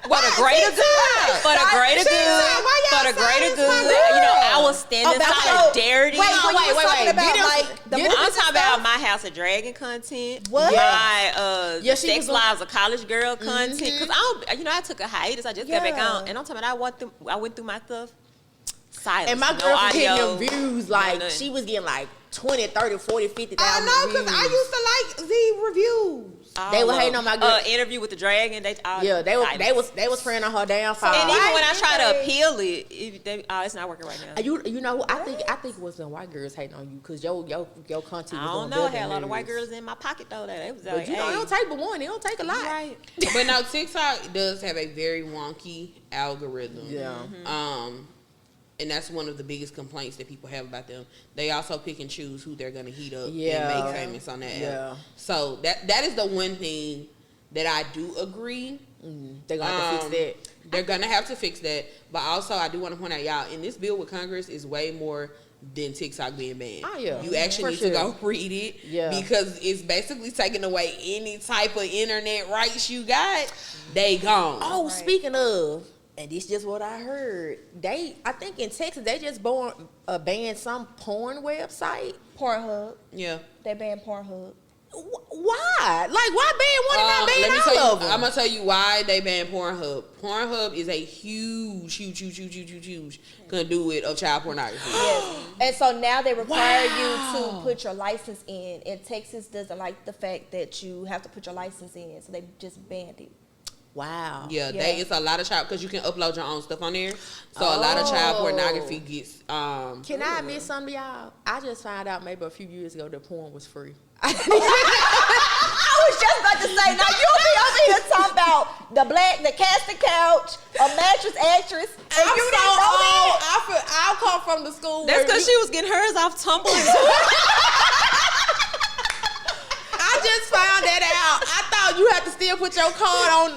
for the greater good. For the greater good. For the greater good. I will stand in solidarity. Wait. Get him- Like, the get him- movies I'm and talking about stuff? my House of Dragon content. What? My Yeah, she Sex was on- Lives of College Girl content. Because I took a hiatus. I just got back on, and I'm talking about I went through my stuff. Silence. And my no girl was getting audio, them views, no like, nothing. she was getting like 20, 30, 40, 50,000 I know, views. because I used to like Z reviews. They were hating on my girl. Interview with the Dragon. They was praying on her downfall. And even when I try to they- appeal it's not working right now. You know who I think it was the white girls hating on you because your content. I was don't know. I had a lot of white girls in my pocket though. That it was But like, you know, it don't take but one. It don't take a lot. right. But no, TikTok does have a very wonky algorithm. Yeah. And that's one of the biggest complaints that people have about them. They also pick and choose who they're gonna heat up Yeah. and make famous on that Yeah. app. So that is the one thing that I do agree. They're gonna have to fix that. They're gonna have to fix that. But also, I do want to point out, y'all, in this bill with Congress is way more than TikTok being banned. Oh, yeah. You actually For need sure. to go read it. Yeah. Because it's basically taking away any type of internet rights you got. They gone. Oh, speaking of, and this just what I heard. I think in Texas they just banned some porn website. Pornhub. Yeah. They banned Pornhub. Why? Like, why ban one and not Let me ban tell all you, of them? I'm gonna tell you why they banned Pornhub. Pornhub is a huge conduit of child pornography. Yes. And so now they require you Wow. to put your license in. And Texas doesn't like the fact that you have to put your license in. So they just banned it. Wow. Yeah, Yeah. it's a lot of child because you can upload your own stuff on there. So a lot of child Oh. pornography gets. Can I admit something to y'all? I just found out maybe a few years ago that porn was free. I was just about to say, now you be over here talking about the casting couch, a mattress actress, and I'm you so didn't know old. that? I come from the school. That's where because she was getting hers off Tumblr. I just found that out. I thought you had to still put your card on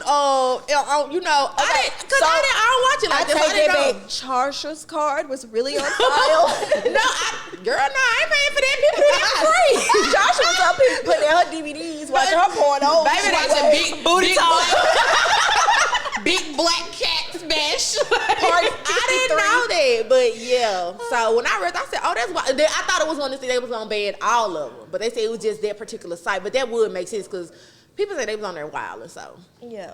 you know. Okay, I don't watch it I like that. take So I that didn't know. back. Charsha's card was really on file. Girl, no, I ain't paying for that. People do that for free. Charsha was up here putting her DVDs, watching her porn on. Baby, that's a big Booty talk. big black cat smash. I didn't know that, but yeah. So when I read, I said, "Oh, that's why." I thought it was going to say they was gonna ban all of them, but they said it was just that particular site. But that would make sense because people say they was on there wild or so. Yeah.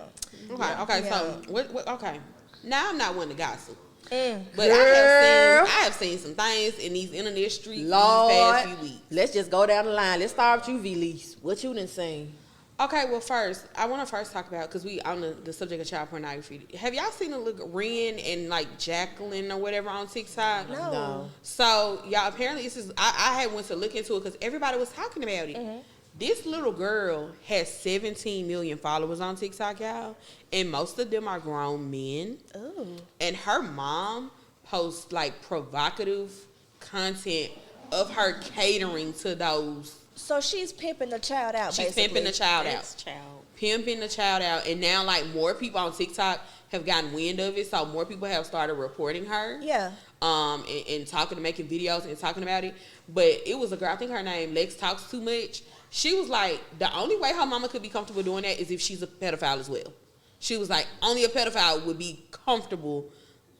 Okay, Yeah. so what? Okay, now I'm not one to gossip, Mm. but Girl. I have seen some things in these internet streets Lord, these past few weeks. let's just go down the line. Let's start with you, V-Lease. What you done seen? Okay, well, first, I want to first talk about, because we on the subject of child pornography. Have y'all seen Ren and like Jacqueline or whatever on TikTok? No. So, y'all, apparently this is, I had went to look into it because everybody was talking about it. Mm-hmm. This little girl has 17 million followers on TikTok, y'all, and most of them are grown men. Ooh. And her mom posts like provocative content of her catering to those. So she's pimping the child out, She's basically. pimping the child out. Ex-child. Pimping the child out, and now like more people on TikTok have gotten wind of it, so more people have started reporting her. Yeah. And talking and making videos and talking about it. But it was a girl, I think her name Lex Talks Too Much. She was like, the only way her mama could be comfortable doing that is if she's a pedophile as well. She was like, only a pedophile would be comfortable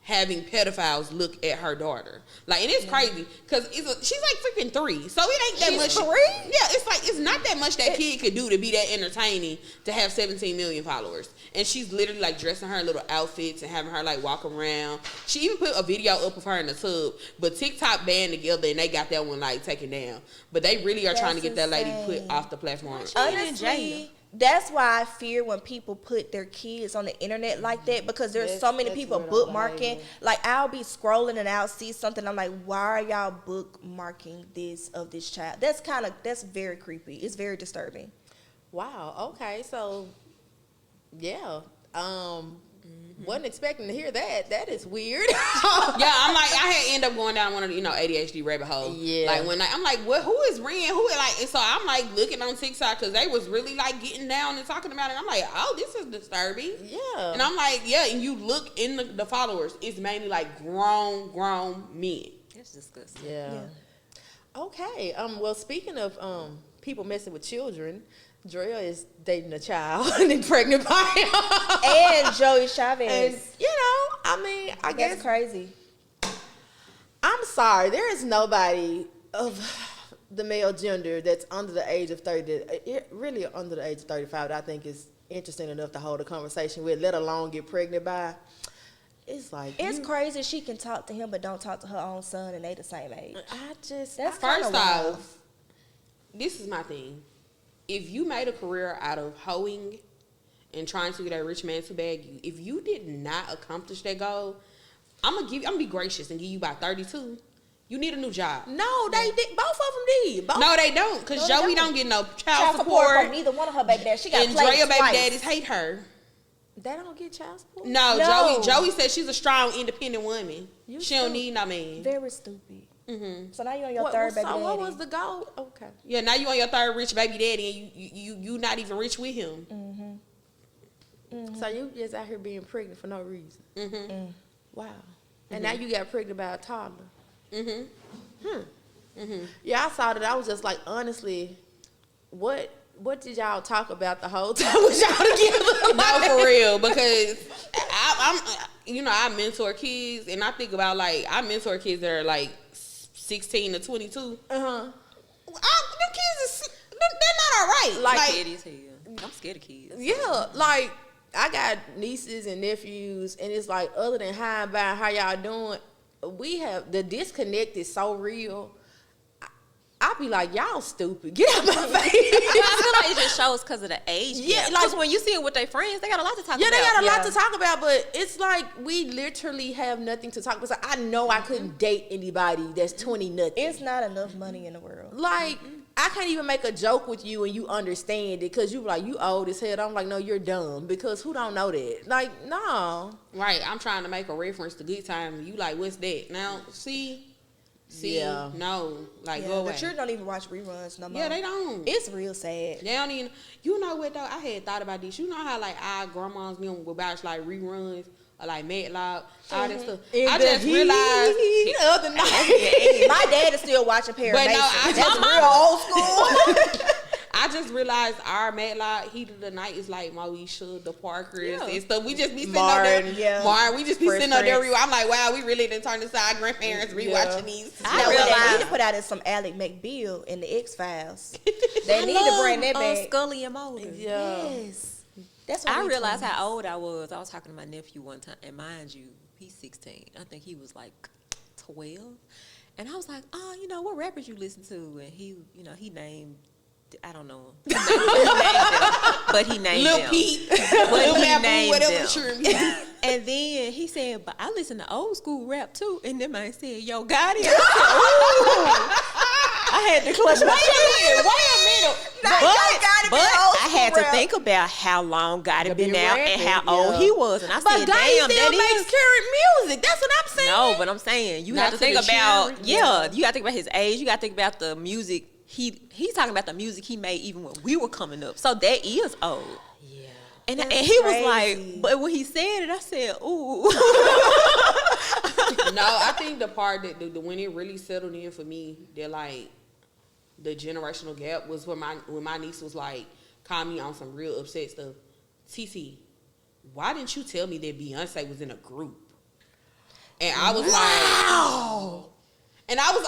having pedophiles look at her daughter. Like, and it's crazy because she's like freaking 3, so it ain't that She's much. 3? Yeah, it's like it's not that much that kid could do to be that entertaining to have 17 million followers. And she's literally like dressing her in little outfits and having her like walk around. She even put a video up of her in the tub, but TikTok band together and they got that one like taken down. But they really are trying to get that lady insane. put off the platform. Honestly, that's why I fear when people put their kids on the internet like that, because there's so many people bookmarking. Like, I'll be scrolling and I'll see something. I'm like, why are y'all bookmarking this of this child? That's very creepy. It's very disturbing. Wow. Okay. So, yeah. Wasn't expecting to hear that. That is weird. Yeah, I'm like, I had end up going down one of the, ADHD rabbit hole. Yeah. Like when I'm like, what? Who is Ren? And so I'm like looking on TikTok because they was really like getting down and talking about it. I'm like, oh, this is disturbing. Yeah. And I'm like, yeah. And you look in the followers, it's mainly like grown men. It's disgusting. Yeah. Okay. Well, speaking of people messing with children, Drea is dating a child and pregnant by him. And Joey And Chavez. I guess That's crazy. I'm sorry. There is nobody of the male gender that's under the age of 30, really under the age of 35, that I think is interesting enough to hold a conversation with, let alone get pregnant by. It's like It's crazy she can talk to him but don't talk to her own son and they the same age. I just That's First kinda wild. off, this is my thing. if you made a career out of hoeing and trying to get a rich man to bag you, if you did not accomplish that goal, I'm gonna be gracious and give you about 32. You need a new job. No, they did. Both of them did. Both. No, they don't, because No, they Joey don't. don't get no Child child support support. from neither one of her baby daddies. She got And played Drea baby twice. daddies hate her. They don't get child support. No, No. Joey said she's a strong, independent woman. You She don't stupid. need no man. Very stupid. Mm-hmm. So now you're on your third baby so daddy. what was the goal? Okay. Yeah, now you on your third rich baby daddy, and you not even rich with him. So you just out here being pregnant for no reason. Mm-hmm. Wow. And now you got pregnant by a toddler. Mm-hmm. Yeah, I saw that. I was just like, honestly, what did y'all talk about the whole time with y'all together? No, for real, because I'm I mentor kids, and I think about, like, I mentor kids that are like 16 to 22. Uh-huh. Them kids they're not all right. Like, Petty as hell. I'm scared of kids. Yeah, like I got nieces and nephews, and it's like, other than hi and bye, how y'all doing? We have the disconnect is so real. I be like, y'all stupid. Get out my face. I feel like it just shows because of the age. Yeah, Yeah, like- like when you see it with their friends, they got a lot to talk Yeah, about. they got a lot Yeah. to talk about, but it's like we literally have nothing to talk about. So I know I couldn't date anybody that's 20 nothing. It's not enough money in the world. Like, I can't even make a joke with you and you understand it, because you be like, you old as hell. I'm like, no, you're dumb, because who don't know that? Like, no. Right, I'm trying to make a reference to Good Times. You like, what's that? Now, see, Yeah. no, like, Yeah, go away. the children don't even watch reruns no more. Yeah, they don't. It's real sad. They don't even. You know what though? I had thought about this. You know how like our grandmas them would watch like reruns or like Matlock, all that stuff. I just realized. the other night. My dad is still watching Perry But no, Mason. I That's just- real old school. I just realized our Matlock Heat of the Night is like Moesha, the Parkers, Yeah. and stuff. We just be sitting Martin, up there. yeah. Martin, we just be Fresh sitting up there. Prince. I'm like, wow, we really didn't turn this our grandparents rewatching these. I Now, what they realize- need to put out is some Alec McBeal in the X Files. They need to bring that back. Scully and Mulder. Yeah. Yes, that's what I we realized twins. how old I was. I was talking to my nephew one time, and mind you, he's 16. I think he was like 12. And I was like, oh, what rappers you listen to? And he named, I don't know. He named them, but he named Lil them. Peep, But Lil he Mabu, named whatever. them. Sure. And then he said, but I listen to old school rap too. And then I said, Yo Gotti. I had to clutch my chin. Wait a minute. Now, Yo Gotti But been old I had school to rap. think about how long Gotti To been be out and rapping, how old yeah. he was. And I But said, Gotti damn, still that makes is. current music. That's what I'm saying. No, but I'm saying you Not have to to think the about children. you got to think about his age. You got to think about the music he's talking about the music he made even when we were coming up. So that is old. Yeah. And That's he was crazy. like, but when he said it, I said, ooh. No, I think the part that when it really settled in for me, that like the generational gap was when my niece was like, called me on some real upset stuff. TC, why didn't you tell me that Beyonce was in a group? And I was like, and I was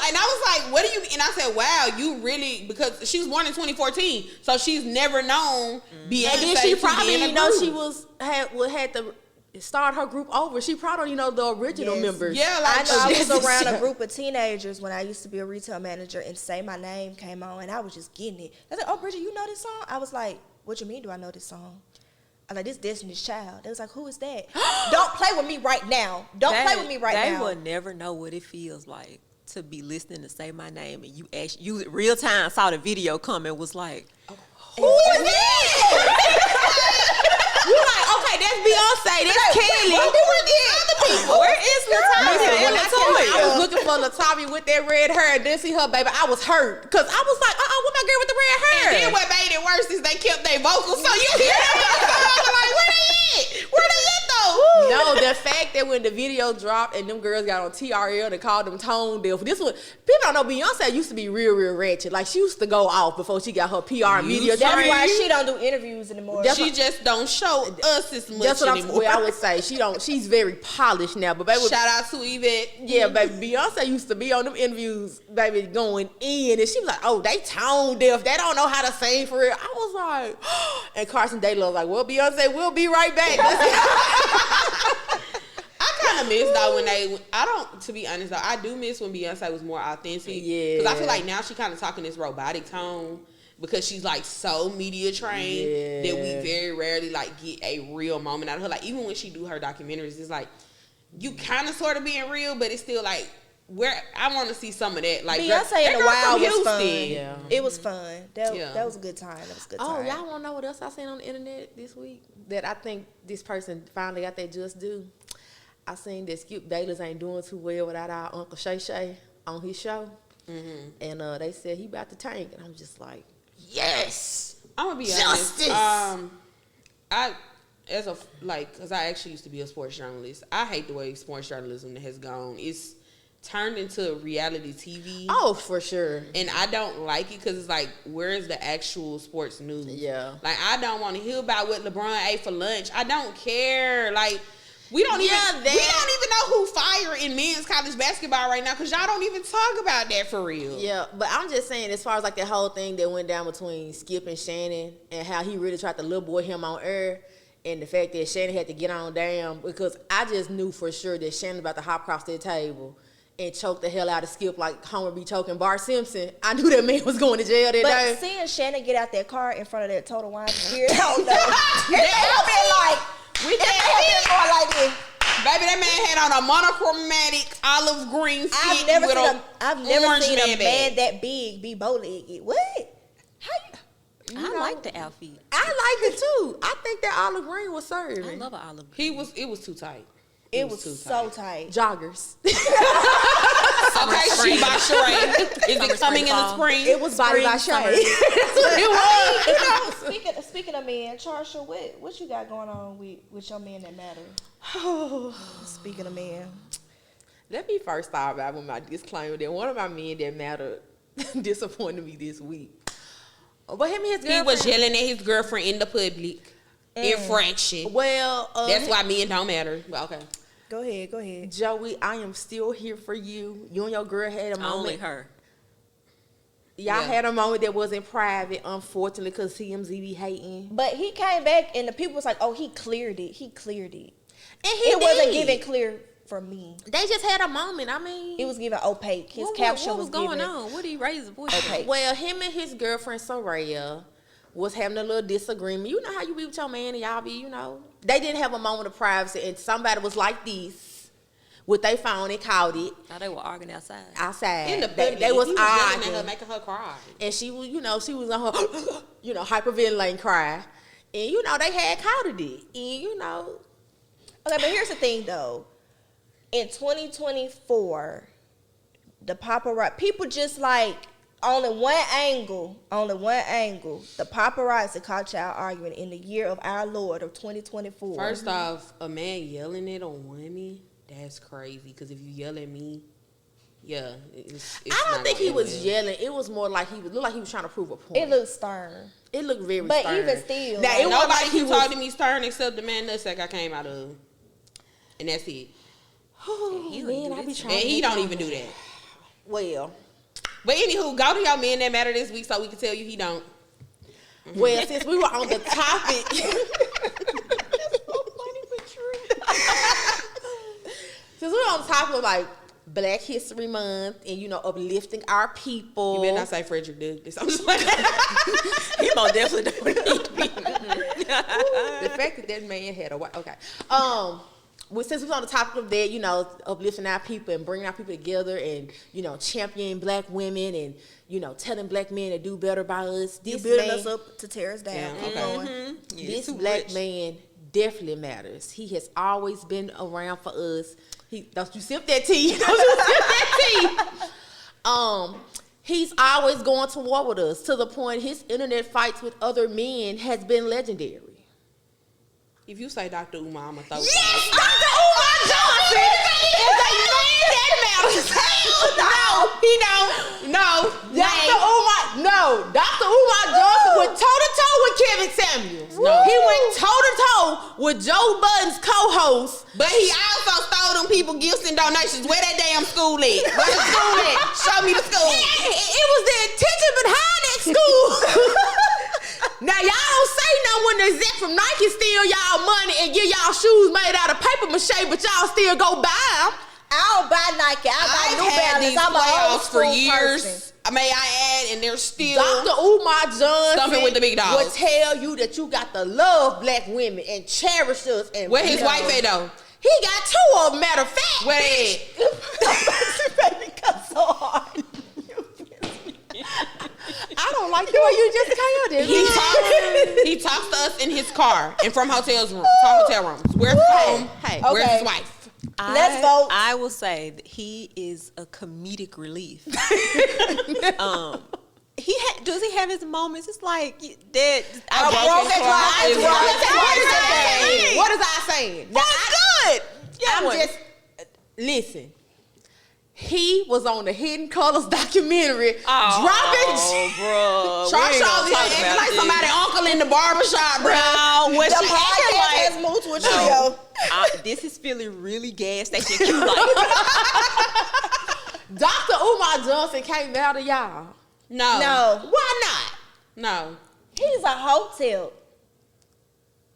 like, what do you? And I said, wow, you really, because she was born in 2014, so she's never known Beyonce. And then she to probably, be in a you know, group. she had to start her group over. She probably, the original Yes. members. Yeah, I like know I this was is- around a group of teenagers when I used to be a retail manager, and Say My Name came on, and I was just getting it. I said, oh, Bridget, you know this song? I was like, what you mean do I know this song? I'm like, this Destiny's Child. They was like, who is that? Don't play with me right now. Don't play with me right They now. will never know what it feels like to be listening to Say My Name, and you real time saw the video come and was like, Who is that? You like, okay, that's Beyonce, that's Kelly. What did we get? Other people. where is Listen, Latavia? when I was looking for Latavia with that red hair and didn't see her, baby, I was hurt. Because I was like, what my girl with the red hair? And then what made it worse is they kept their vocals, so you hear them. Like, where they at? Where they at though? No, the fact that when the video dropped and them girls got on TRL, they called them tone deaf. This was, people don't know, Beyonce used to be real, real ratchet. Like, she used to go off before she got her PR and media That's training. why she don't do interviews anymore. She just don't show us as much That's what anymore. I would say. She's very polished now. But baby, Shout out to Yvette. yeah, baby, Beyonce used to be on them interviews, baby, going in, and she was like, "Oh, they tone deaf. They don't know how to sing for real." I was like, and Carson Daly was like, "Well, Beyonce, we'll be right back." I kind of miss though when I don't, to be honest though, I do miss when Beyonce was more authentic. Yeah. Because I feel like now she kind of talking this robotic tone. because she's like so media trained that we very rarely like get a real moment out of her. Like even when she do her documentaries, it's like you kind of sort of being real, but it's still like where I want to see some of that. Like Beyonce in the Wild was fun. Yeah. It was fun. That was a good time. That was a good Oh, time. y'all want to know what else I seen on the internet this week that I think this person finally got their just due? I seen that Skip Bayless ain't doing too well without our Uncle Shay Shay on his show. And they said he about to tank. And I'm just like, yes! I'm going to be Justice! honest. Because I actually used to be a sports journalist. I hate the way sports journalism has gone. It's turned into reality TV. Oh, for sure. And I don't like it because it's like, where's the actual sports news? Yeah. Like, I don't want to hear about what LeBron ate for lunch. I don't care. Like, we don't even know who fired in men's college basketball right now because y'all don't even talk about that for real. Yeah, but I'm just saying, as far as like that whole thing that went down between Skip and Shannon and how he really tried to little boy him on air, and the fact that Shannon had to get on down, because I just knew for sure that Shannon about to hop across that table and choke the hell out of Skip like Homer be choking Bart Simpson. I knew that man was going to jail that day. But seeing Shannon get out that car in front of that Total Wine Spirit, I don't know. It may have been like, more like this. Baby, that man had on a monochromatic olive green fit I've never with seen orange a man that big be bow-legged. What? I like the outfit. I like it too. I think that olive green was serving. I love an olive green. It was too tight. It was so tight. Joggers. Okay, she by Sheree. Is it coming in the spring? It was Body by Shay. It was. Speaking of men, Charsha, what you got going on with your men that matter? Speaking of men. Let me first start out with my disclaimer that one of my men that mattered disappointed me this week. But him and his girlfriend. He was yelling at his girlfriend in the public. Infraction. Well, that's why men don't matter. But okay. Go ahead. Joey, I am still here for you. You and your girl had a moment. Only her. Y'all had a moment that wasn't private, unfortunately, because TMZ be hating. But he came back and the people was like, oh, he cleared it. And it wasn't given clear for me. They just had a moment. I mean, it was given opaque. His caption what was going given on? What did he raise the voice? Opaque. Well, him and his girlfriend Soraya was having a little disagreement. You know how you be with your man and y'all be, you know. They didn't have a moment of privacy, and somebody was like this with their phone and called it. Thought they were arguing outside. In the public. They was yelling arguing. at her, making her cry. And she was, she was on her, hyperventilating cry. And, they had called it. And, Okay, but here's the thing, though. In 2024, the paparazzi, people just like, only one angle, the paparazzi caught y'all arguing in the year of our Lord of 2024. First off, a man yelling at a woman, that's crazy. Because if you yell at me, it's I don't not think he gonna was end well. yelling. It was more like looked like he was trying to prove a point. It looked stern. It looked very But stern. even still, now, like, it wasn't Nobody like he can was talk to me stern except the man nutsack I came out of. And that's it. Man, I be trying. And he don't even do that. Well, But anywho, go to your men that matter this week so we can tell you he don't. well, since we were on the topic, since we were on the topic of like Black History Month and uplifting our people. You better not say Frederick Douglass. I'm just like, He most definitely don't need The fact that man had a wife. Okay. Well, since we was on the topic of that, uplifting our people and bringing our people together and, championing black women and, telling black men to do better by us. You building us up to tear us down. Yeah, Keep okay. going. This black man definitely matters. He has always been around for us. Don't you sip that tea. Don't you sip that tea. He's always going to war with us to the point his internet fights with other men has been legendary. if you say Dr. Umar, I'm going to throw Yes, Dr. Umar Johnson is a man that matters. No, he don't. No, Dr. Umar. No, Dr. Umar Johnson went toe-to-toe with Kevin Samuels. No. He went toe-to-toe with Joe Budden's co-host. But he also stole them people gifts and donations. Where that damn school at? Where the school at? Show me the school. It was the intention behind that school. Now, y'all don't say no when the exec from Nike steal y'all money and give y'all shoes made out of paper mache, but y'all still go buy them. I don't buy Nike. I buy I've New had Balance. these I'm an old playoffs for school years. person. May I add, and they're still Dr. Umar Johnson Stumping with the big dogs. will tell you that you got to love black women and cherish us. And Where his wife at though? He got 2 of them. Matter of fact, Where Baby, cut so hard. I don't like the way you just came out He talks to us in his car and from hotel rooms. Where's home? Hey, where's okay. his wife? Let's vote. I will say that he is a comedic relief. Does he have his moments? It's like that. What is I saying? Now, good. Yeah, I'm just listen. He was on the Hidden Colors documentary, dropping. bro. Charles acting like somebody uncle in the barbershop, bro. What The she acting podcast has like? moved to a trio. This is feeling really gas station cute like. Dr. Umar Johnson came out of y'all. No. Why not? No. He's a hotel.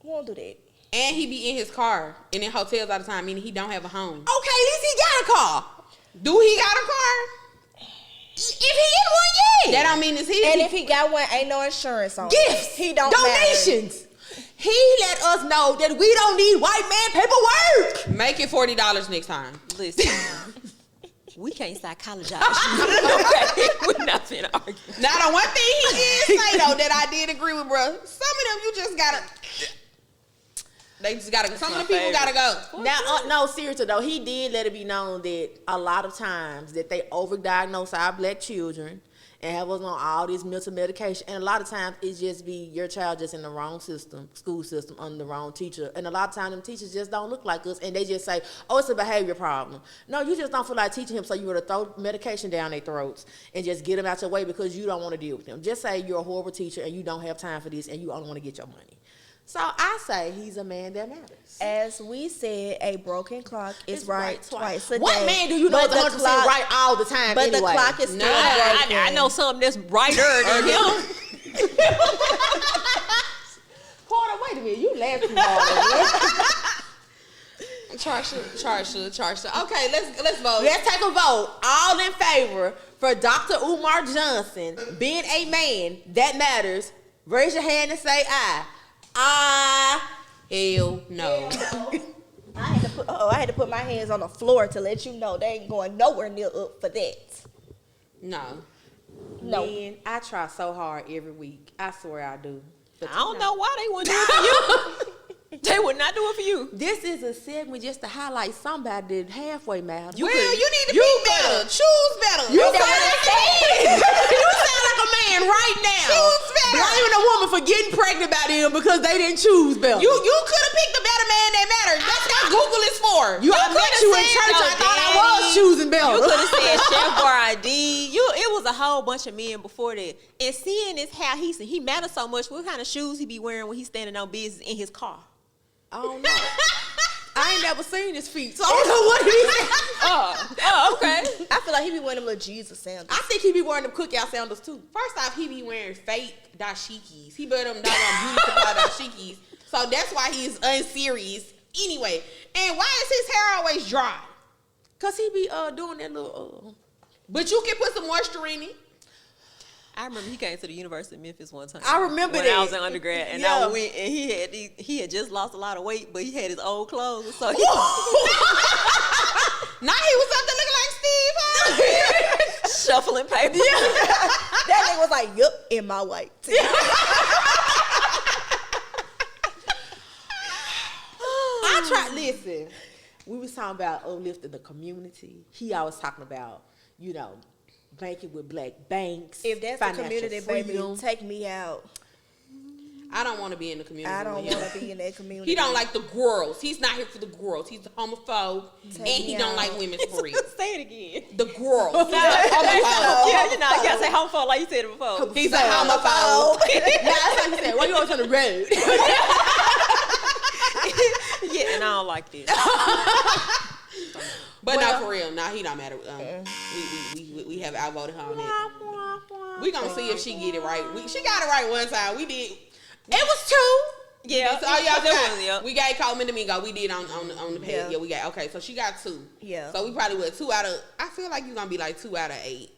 Won't do that. And he be in his car and in hotels all the time, meaning he don't have a home. Okay, at least he got a car. Do he got a car? If he in one, yeah. That don't mean it's his. And if he got one, ain't no insurance on it. Gifts, He don't donations. He let us know that we don't need white man paperwork. Make it $40 next time. Listen, we can't psychologize. Okay, we're not finna argue. Now the one thing he did say though that I did agree with, bro. Some of them you just gotta. They just gotta. Some of the people gotta go. Now, no, seriously though, he did let it be known that a lot of times that they overdiagnose our black children and have us on all this mental medication, and a lot of times it just be your child just in the wrong school system, under the wrong teacher, and a lot of times them teachers just don't look like us, and they just say, "Oh, it's a behavior problem." No, you just don't feel like teaching him, so you would have throw medication down their throats and just get them out your way because you don't want to deal with them. Just say you're a horrible teacher and you don't have time for this, and you only want to get your money. So I say he's a man that matters. As we said, a broken clock is right twice a day. What man do you know is 100% right all the time? But anyway? the clock is still broken. I know something that's righter than him. Porter, wait a minute, you laughing hard. Charge. Okay, let's vote. Let's take a vote. All in favor for Dr. Umar Johnson being a man that matters. Raise your hand and say aye. Hell no. I had to put my hands on the floor to let you know they ain't going nowhere near up for that. No. No. Man, I try so hard every week. I swear I do. But I don't know why they wouldn't do it for you. They would not do it for you. This is a segment just to highlight somebody that halfway matters. You need to be better. Choose better. You sound like a man right now. Choose better. Blaming a woman for getting pregnant by them because they didn't choose better. You could have picked a better man that matters. That's what Google is for. I met you in church. I thought I was choosing better. You could have said Chef Boyardee. It was a whole bunch of men before that. And seeing this how he matters so much. What kind of shoes he be wearing when he's standing on business in his car? I don't know. I ain't never seen his feet, so I don't know what he is. Oh, okay. I feel like he be wearing them little Jesus sandals. I think he be wearing them cookout sandals too. First off, he be wearing fake dashikis. He wear them doggone beauty supply dashikis. So that's why he's unserious anyway. And why is his hair always dry? Cause he be doing that little. But you can put some moisture in it. I remember he came to the University of Memphis one time. I remember when that. I was in undergrad, and I went, and he had just lost a lot of weight, but he had his old clothes, so he, Now he was up there looking like Steve Harvey. shuffling paper. That nigga was like, yup, in my white tee. I tried. Listen, we was talking about uplifting the community. He always talking about, banking with black banks. If that's the community, baby, freedom. take me out. I don't want to be in the community. I don't with him. want to be in that community. He don't like the girls. He's not here for the girls. He's a homophobe, and he me don't out. like women for real. Say it again. The girls. He's a homophobe. Yeah, you gotta say homophobe like you said it before. He's a homophobe. Nah, that's like you said. Why you always on the road? Yeah, and I don't like this. But no, for real. Nah, he not mad at. We have outvoted her on it. We gonna see if she get it right. She got it right one time. We did. It was two. Yeah, So all y'all that one, got. We got Coleman Domingo. We did on the page. Yeah. Yeah, we got. Okay, so she got 2. Yeah. So we probably would 2 out of. I feel like you're gonna be like 2 out of 8.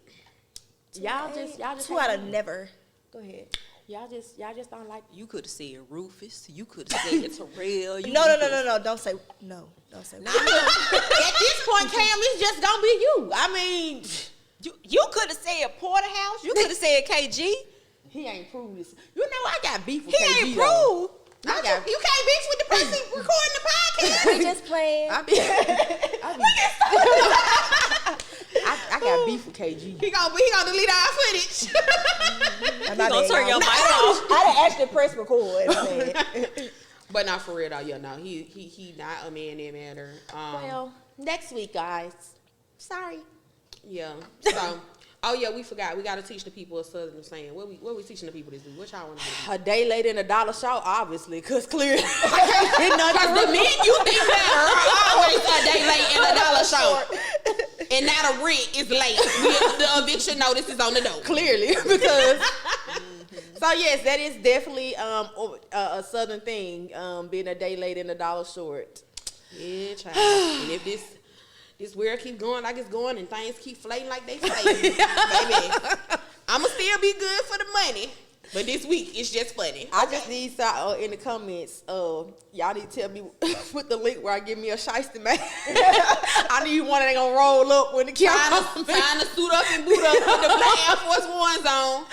Y'all just 2 out of never. Go ahead. y'all just don't like. You could have said Rufus. You could have said Terrell. No. Don't say no. Don't say. At this point, Cam, it's just gonna be you. I mean, You could have said Porterhouse. You could have said KG. he ain't proved this. You know, I got beef with He KG. ain't though. proved. I got. You can't beef with the person recording the podcast. We just playing. I got beef with KG. He gonna delete our footage. I'm You gonna turn your mic off. I done actually press record. Man. But not for real though. Yeah, no, he not a man that matter. Well, next week, guys. Sorry. Yeah. So, oh yeah, we forgot. We gotta teach the people of Southern saying. What we teaching the people this week? What y'all want to do? A day late in a dollar show, obviously, because clearly I can't get nothing. Because the men you think better are always a day late in a dollar show. And now the rent is late. The eviction notice is on the door. Clearly, because. So yes, that is definitely a Southern thing. Being a day late and a dollar short. Yeah, child. And if this world keep going like it's going and things keep flating like they flating, baby, I'ma still be good for the money. But this week, it's just funny. I just need in the comments, y'all need to tell me, put the link where I give me a shiesty man. I need one that gonna roll up when the camera. Trying to suit up and boot up with the black Air Force Ones on.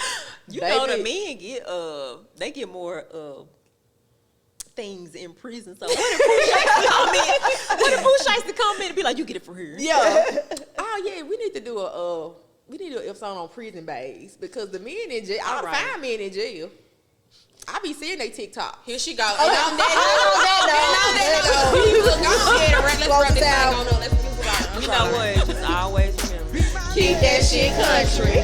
You know the men get more things in prison. So what if Pooh Shiesty come in? What if Pooh Shiesty come in and be like, you get it from here? Yeah. Oh yeah, we need to do an episode on prison bags because the men in jail, all the fine men in jail. I be seeing they TikTok. Here she go. And on that note, go ahead and let's wrap this thing on up. Let's move on. You know what? Just always remember. Keep that shit country.